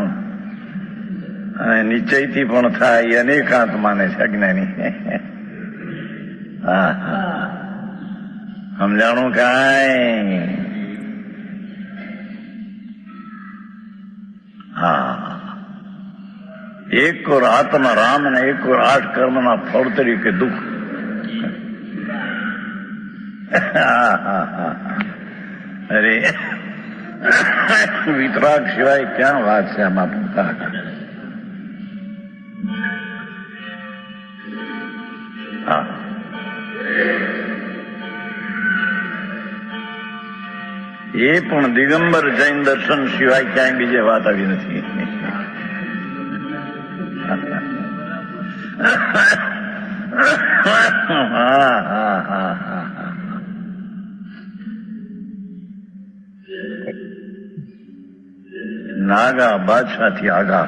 અને નિશ્ચયથી પણ થાય એ અનેકાંત માને છે અજ્ઞાની. હા હા, સમજાણું કાંઈ? હા, એક ઓર આત્મા રામ ને એક ઓર 8 કર્મના ફળ તરીકે દુઃખ. અરે વિતરાગ સિવાય ક્યાં વાત છે આમાં? હા, એ પણ દિગંબર જૈન દર્શન સિવાય ક્યાંય બીજે વાત આવી નથી. નાગા બાદશાહથી આગા,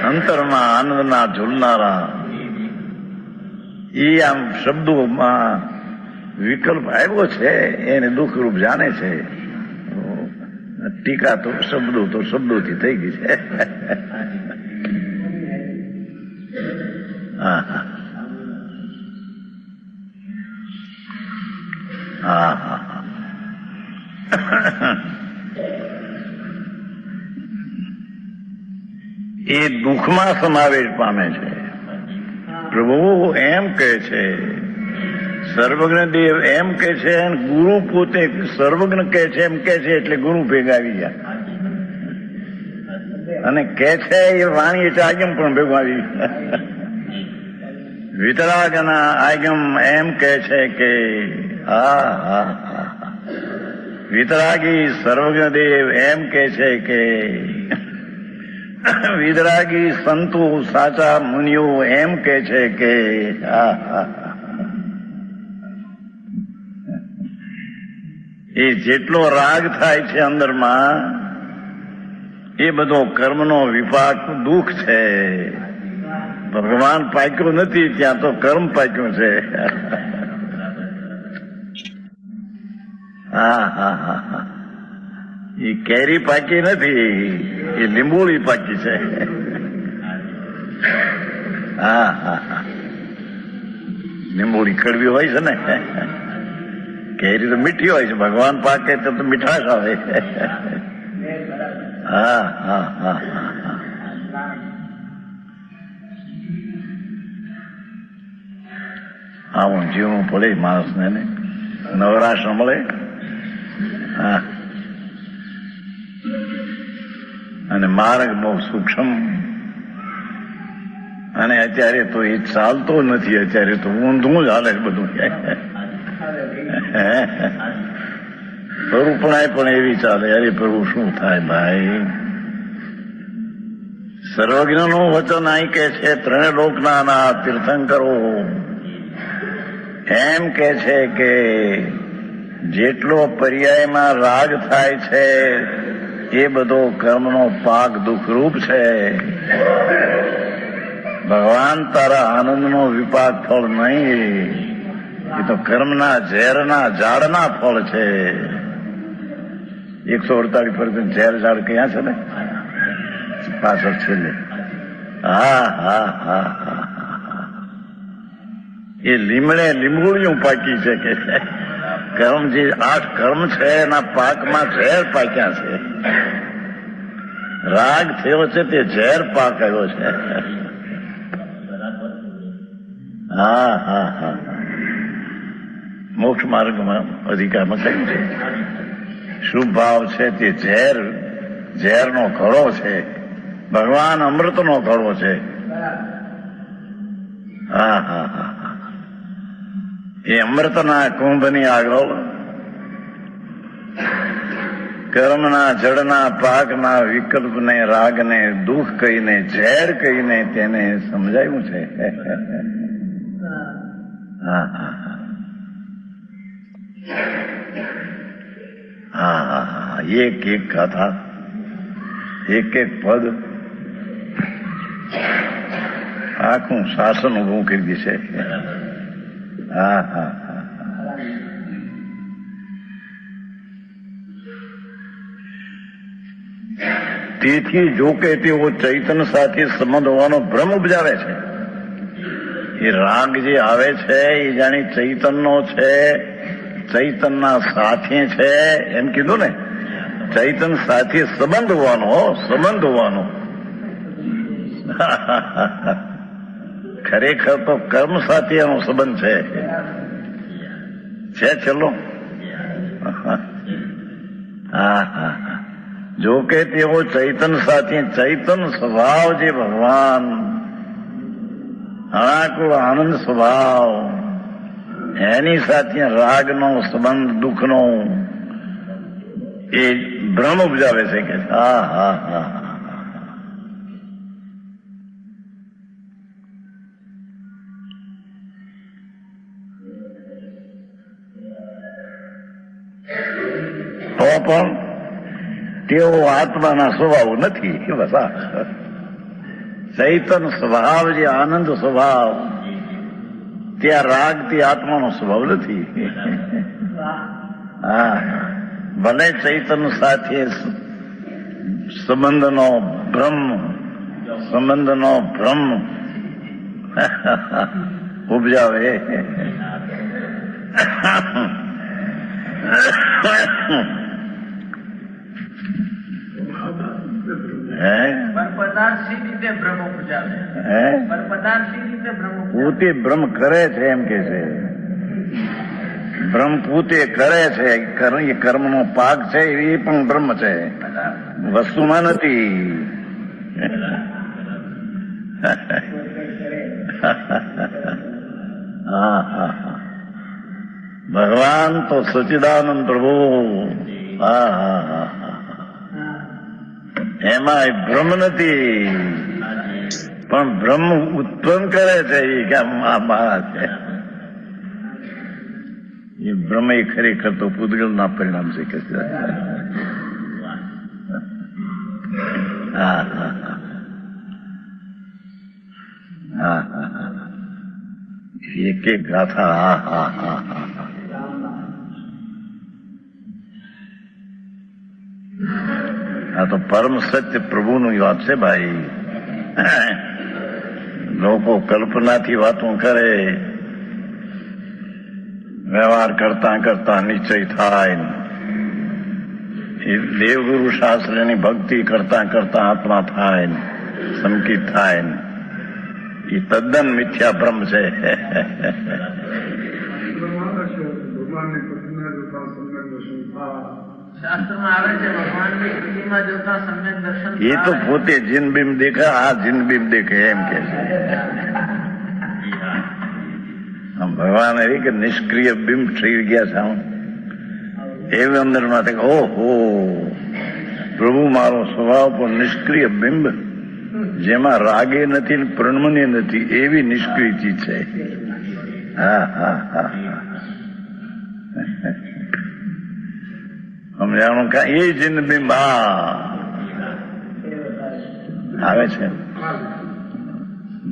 અંતરમાં આનંદના ઝૂલનારા, એ આમ શબ્દોમાં વિકલ્પ આવ્યો છે એને દુઃખરૂપ જાણે છે. ટીકા તો શબ્દોથી થઈ ગઈ છે. હા હા હા હા, એ દુઃખમાં સમાવેશ પામે છે. પ્રભુ એમ કહે છે, સર્વજ્ઞ દેવ એમ કે છે, ગુરુ પોતે સર્વજ્ઞ કે છે એમ કે છે, એટલે ગુરુ ભેગા આવી ગયા. અને કે છે એ વાણી એટલે આગમ પણ ભેગું આવી. વિતરાગના આગમ એમ કે છે કે હા હા હા, વિતરાગી સર્વજ્ઞ દેવ એમ કે છે કે વિતરાગી સંતો સાચા મુનિઓ એમ કે છે કે હા હા, એ જેટલો રાગ થાય છે અંદરમાં એ બધો કર્મનો વિપાક દુઃખ છે. ભગવાન પાક્યો નથી, ત્યાં તો કર્મ પાક્યું છે. હા હા હા હા, એ કેરી પાકી નથી, એ લીંબોળી પાકી છે. હા હા હા, લીંબોળી કડવી હોય છે ને, કેરી તો મીઠી હોય છે. ભગવાન પાકે તો મીઠાશ આવે. હા હા હા હા, આવું જીવવું પડે માણસને, નવરાશ મળે. હા, અને માર્ગ બહુ સૂક્ષ્મ, અને અત્યારે તો એ ચાલતો નથી. અત્યારે તો ઊંધું જ હાલે બધું. સ્વરૂપણાય પણ એવી ચાલે. અરે પ્રભુ શું થાય ભાઈ? સર્વજ્ઞનું વચન અહીં કે છે, 3 લોકના નાથ તીર્થંકરો એમ કે છે કે જેટલો પર્યાયમાં રાગ થાય છે એ બધો કર્મનો પાક દુઃખરૂપ છે. ભગવાન તારા આનંદનો વિપાક ફળ નહીં, એ તો કર્મના ઝેરના ઝાડના ફળ છે. 148% ઝેર ઝાડ ક્યાં છે ને? પાછળ છેલ્લે. હા હા હા હા, એ લીંબોળીઓ પાકી છે કે કર્મ, જે 8 કર્મ છે એના પાકમાં ઝેર પાક્યા છે. રાગ થયો છે તે ઝેર પાક આવ્યો છે. હા હા હા, મોક્ષ માર્ગમાં અધિકારમાં કહ્યું છે, શુભ ભાવ છે તે ઝેરનો ઘડો છે. ભગવાન અમૃતનો ઘડો છે. હા હા હા, એ અમૃતના કુંભની આગળ કર્મના જડના પાકના વિકલ્પને, રાગને દુઃખ કહીને, ઝેર કહીને તેને સમજાયું છે. હા હા હા હા હા, એક એક ગાથા, એક એક પદ આખું શાસન ઉભું કરી દેશે. હા હા હા, તેથી જો કે તેઓ ચૈતન્ય સાથે સંબંધ હોવાનો ભ્રમ ઉપજાવે છે. એ રાગ જે આવે છે એ જાણી ચૈતનનો છે, ચૈતનના સાથે છે એમ કીધું ને. ચૈતન સાથે સંબંધ હોવાનો ખરેખર તો કર્મ સાથે એનો સંબંધ છે. ચલો જો કે તેઓ ચૈતન સાથે, ચૈતન સ્વભાવ જે ભગવાન અનાકુળ આનંદ સ્વભાવ એની સાથે રાગનો સંબંધ, દુઃખનો એ ભ્રમ ઉપજાવે છે કે તો પણ તેઓ આત્માના સ્વભાવ નથી. બસ ચૈતન સ્વભાવ જે આનંદ સ્વભાવ, ત્યાં રાગ તે આત્માનો સ્વભાવ નથી. ભલે ચૈતન સાથે સંબંધનો ભ્રમ ઉપજાવે. પોતે ભ્રમ કરે છે એમ કે છે. ભ્રમ પોતે કરે છે, એ કર્મનો પાક છે, એ પણ બ્રહ્મ છે, વસ્તુમાં નથી. ભગવાન તો સચ્ચિદાનંદ પ્રભુ, એમાં ભ્રમ નથી, પણ ભ્રમ ઉત્પન્ન કરે છે. એ કેમ છે એ ભ્રમ એ ખરેખર તો પૂતગલના પરિણામ છે કે એક એક ગાથા આ તો પરમ સત્ય પ્રભુની વાત છે ભાઈ. લોકો કલ્પનાથી વાતો કરે, વ્યવહાર કરતા કરતા નિશ્ચય થાય. દેવગુરુ શાસ્ત્રની ભક્તિ કરતા કરતા આત્મા થાય, સંકિત થાય. એ તદ્દન મિથ્યા ભ્રમ છે. એ તો પોતે જીનબીમ દેખે, આ જીનબીમ દેખે એમ કે છે. ભગવાન એવી કે નિષ્ક્રિય બિંબ થઈ ગયા છે. એવી અંદર માંથી ઓહો, પ્રભુ મારો સ્વભાવ પણ નિષ્ક્રિય બિંબ, જેમાં રાગે નથી, પ્રણમની નથી, એવી નિષ્ક્રિયતિ છે. સમજાણું કા? એ જીનબિંબ આવે છે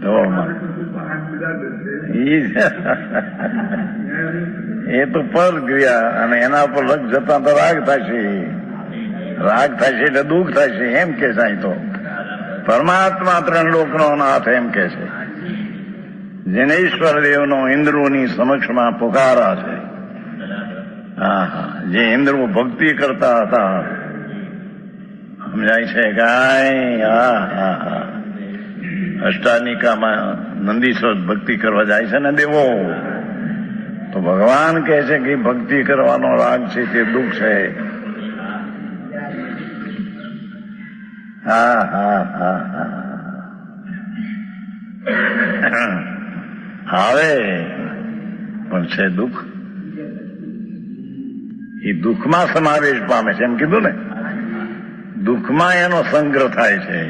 ધોળમાં. એ તો પર ગયા અને એના પર લગ જતા તો રાગ થશે, રાગ થશે એટલે દુઃખ થશે એમ કે છે. તો પરમાત્મા ત્રણ લોકનો નાથ એમ કે છે. જિનેશ્વર દેવનો ઇન્દ્રોની સમક્ષમાં પુકારા છે. જે ઇન્દ્રો ભક્તિ કરતા હતા, સમજાય છે કાંઈ? અષ્ટાનિકામાં નંદીશ્વર ભક્તિ કરવા જાય છે ને દેવો, તો ભગવાન કહે છે કે ભક્તિ કરવાનો રાગ છે તે દુઃખ છે. આવે પણ છે દુઃખ. એ દુઃખમાં સમાવેશ પામે છે એમ કીધું ને. દુઃખમાં એનો સંગ્રહ થાય છે.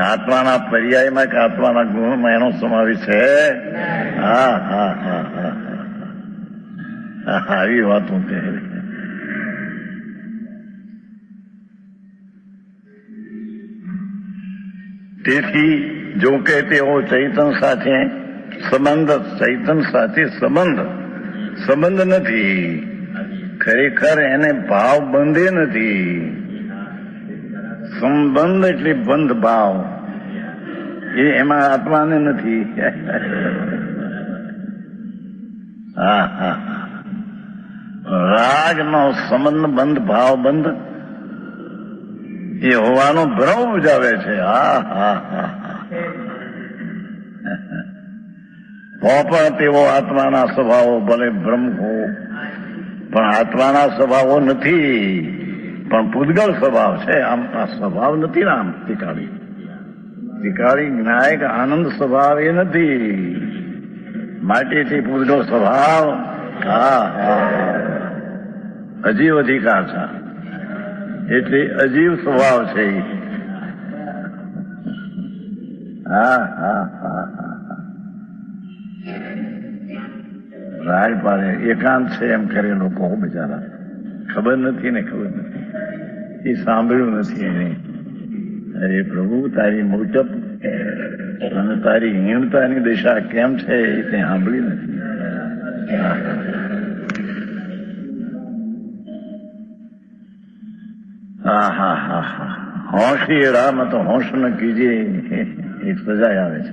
આત્માના પર્યાયમાં કે આત્માના ગુણમાં એનો સમાવેશ છે. આવી વાતો કહે. તેથી જો કે તેઓ ચૈતન સાથે સંબંધ નથી, ખરેખર એને ભાવ બંધે નથી. સંબંધ એટલે બંધ ભાવ, એમાં આત્માને નથી. હા હા, રાગ નો સંબંધ બંધ ભાવ બંધ એ હોવાનો ભ્રમ ઉપજાવે છે. હા હા હા, તો પણ તેઓ આત્માના સ્વભાવો ભલે ભ્રમ હો, પણ આત્માના સ્વભાવો નથી, પણ પૂતગળ સ્વભાવ છે. આમ આ સ્વભાવ નથી ને, આમ તિકાળી જ્ઞાયક આનંદ સ્વભાવ એ નથી, માટેથી પૂતગળ સ્વભાવ. હા હા, અજીવ અધિકાર છે એટલે અજીવ સ્વભાવ છે. હા હા હા, રાય પાડે એકાંત છે એમ કરે લોકો બિચારા, ખબર નથી ને, ખબર નથી, એ સાંભળ્યું નથી એને. અરે પ્રભુ, તારી મોટપ અને તારી હીણતાની દિશા કેમ છે એ તે સાંભળી નથી. હા હા હા હા, હોંશી એડામાં તો હોંશ ન કીજે એ સજાય આવે છે.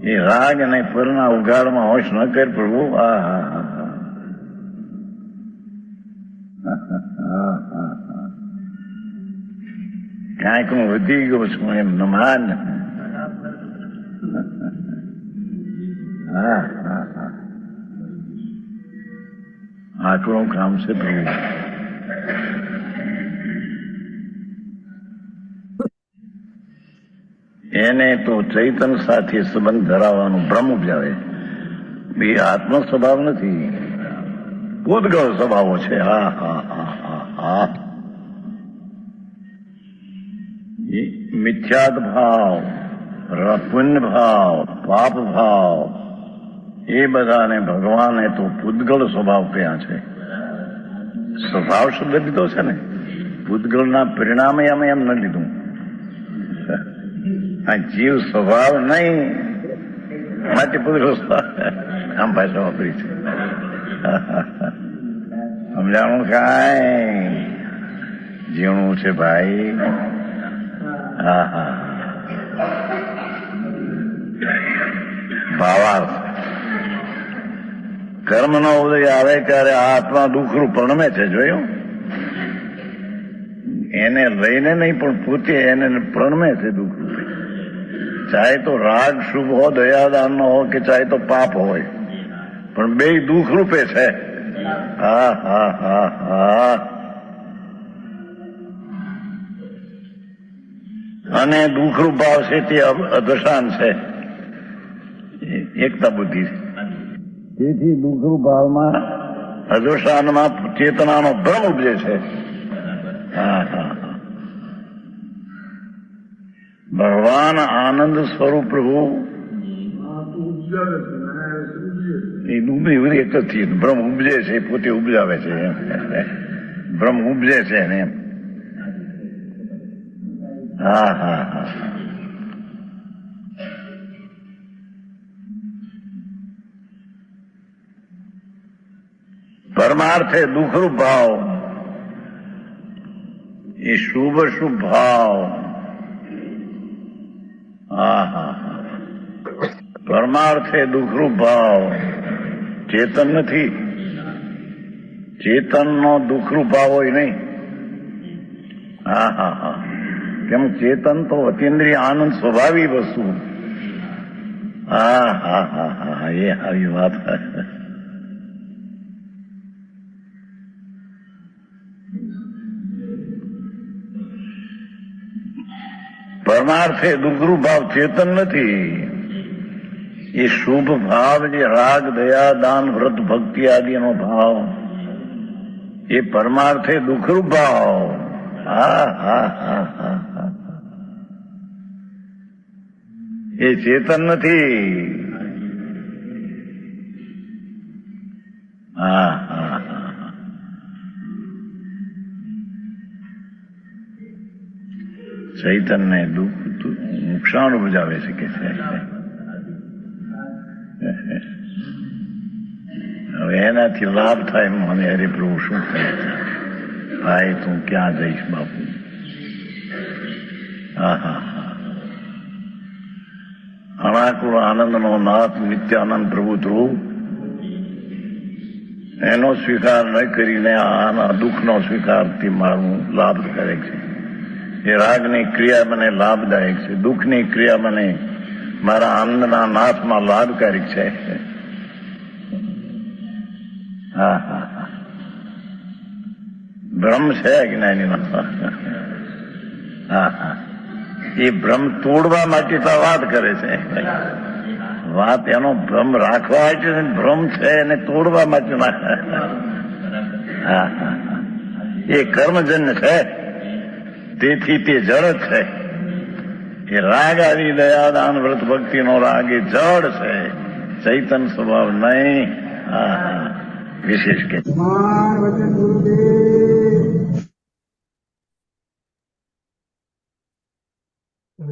એ રાગ અને પરના ઉગાડમાં હોશ ન કર પ્રભુ. હા હા હા હા, કાંઈક હું વધી ગયો છું એમ ન માન. હા હા હા, આટલું કામ છે પ્રભુ. એને તો ચૈતન સાથે સંબંધ ધરાવવાનું ભ્રમ ઉપજાવે. એ આત્મ સ્વભાવ નથી, પૂતગળ સ્વભાવો છે. હા હા હા હા હા, મિથ્યાદ ભાવ, પુણ્ય ભાવ, પાપ ભાવ એ બધાને ભગવાને તો પૂતગળ સ્વભાવ કહ્યા છે. સ્વભાવ શબ્દ લીધો છે ને, પૂતગળના પરિણામે અમે એમ ન લીધું. આ જીવ સ્વભાવ નહીં, માટે પૂતગળ સ્વભાવ આમ ભાષા વાપરી છે. સમજાણું કાંઈ જીવણું છે ભાઈ. હા હા, ભાવાર્થ કર્મનો ઉદય આવે ત્યારે આ આત્મા દુઃખરૂપ પ્રણમે છે. જોયું? એને લઈને નહીં પણ પોતે એને પ્રણમે છે દુઃખરૂપે. ચાહે તો રાગ શુભ હો, દયાદાન નો હો, કે ચાહે તો પાપ હોય, પણ બે દુઃખરૂપે છે. હા હા હા હા, અને દુઃખરૂપ ભાવ છે તે અદશાન છે, એકતા બુદ્ધિ છે. તેથી દુઃખરૂપ ભાવમાં અદશાનમાં ચેતનાનો ભ્રમ ઉપજે છે. હા હા, ભગવાન આનંદ સ્વરૂપ પ્રભુ એ બધું એક જ થી ભ્રમ ઉપજે છે, પોતે ઉપજાવે છે એમ. ભ્રમ ઉપજે છે ને એમ. હા હા હા, પરમાર્થે દુઃખરૂપ ભાવ એ શુભ શુભ ભાવ. હા હા હા, પરમાર્થે દુઃખરૂપ ભાવ ચેતન નથી. ચેતનનો દુઃખરૂપ ભાવ હોય નહીં. હા હા હા, કેમ ચેતન તો અતિન્દ્રિય આનંદ સ્વભાવી વસ્તુ. હા હા હા હા, એ આવી વાત. પરમાર્થે દુઃખરૂપ ભાવ ચેતન નથી. એ શુભ ભાવ જે રાગ, દયા, દાન, વ્રત, ભક્તિ આદિનો ભાવ એ પરમાર્થે દુઃખરૂપ ભાવ. હા હા હા હા હા, એ ચેતન નથી. હા હા હા, ચૈતન્ય નુકસાન ઉપજાવે છે કે છે. હવે એનાથી લાભ થાય મને, અરે પ્રભુ શું થાય ભાઈ, તું ક્યાં જઈશ બાપુ? આહા. અનાકુળ આનંદનો નાથ નિત્યાનંદ પ્રભુ ધ્રુવ એનો સ્વીકાર ન કરીને આના દુઃખનો સ્વીકારથી મારું લાભદાયક છે. એ રાગની ક્રિયા મને લાભદાયક છે, દુઃખની ક્રિયા મને મારા આનંદના નાથમાં લાભકારી છે. હા હા હા. ભ્રમ છે જ્ઞાનીનો. હા હા. એ ભ્રમ તોડવા માટે તો વાત કરે છે. વાત એનો ભ્રમ રાખવા માટે છે, ભ્રમ છે એને તોડવા માટે ના. હા હા. એ કર્મજન્ય છે, તેથી તે જડ છે. એ રાગ આદિ દયા દાન વ્રત ભક્તિનો રાગ એ જડ છે, ચૈતન્ય સ્વભાવ નહીં. હા હા. વિશેષ કે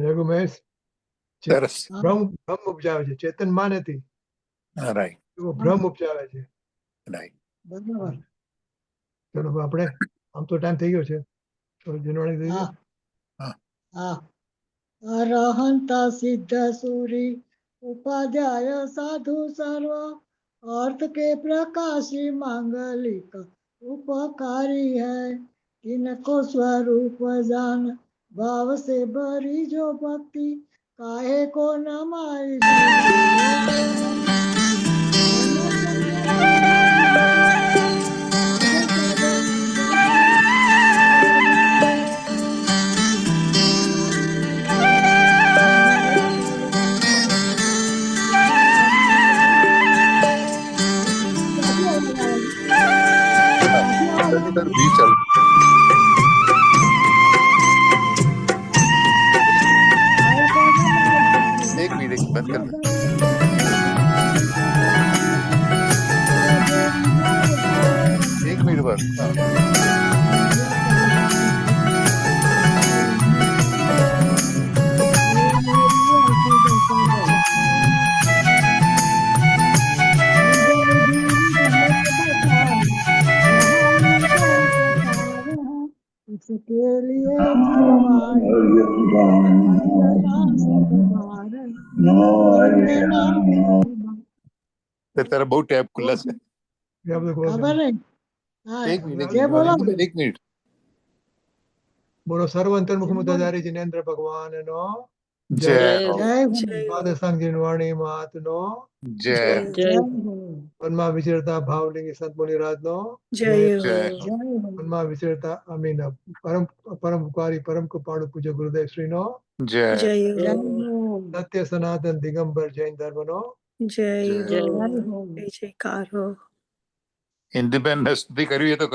રઘુમેશ સરસ. ભ્રમ ઉપજાવે છે, ચેતન માં નથી, રાઈટ એવો ભ્રમ ઉપજાવે છે. રાઈટ. બરાબર. ચલો હવે આપણે આમ તો ટાઈમ થઈ ગયો છે, તો જનવાણી થઈ ગઈ. હા હા. અરહંત સિદ્ધ સુરી ઉપાધ્યાય સાધુ સર્વ अर्थ के प्रकाशी मांगलिक उपकारी है इनको स्वरूप जान भाव से भरी जो भक्ति काहे को नमाई સર બી ચાલુ. એક મિનિટ બંધ કર દે. એક મિનિટ બસ. इसके लिए તારા બહુ ટેપ ખુલ્લા છે. ખબર નહીં. હા, એક મિનિટ જે બોલો એક મિનિટ. બોલો સર્વ અંતર્મુખ મુદ્દાધારી જિનેન્દ્ર ભગવાન નો જય જય જય પાદસાંગજી વાણી માત નો જય જય મનમાં વિચરતા ભાવલિંગી સંત મુનિરાજ નો જય મનમાં વિચરતા અમીન પરમ પરમ ઉપકારી પરમ કૃપાળુ પૂજ્ય ગુરુદેવ શ્રી નો જય સત્ય સનાતન દિગંબર જૈન ધર્મ નો હિન્દીબેન સ્તુતિ કરવી હોય તો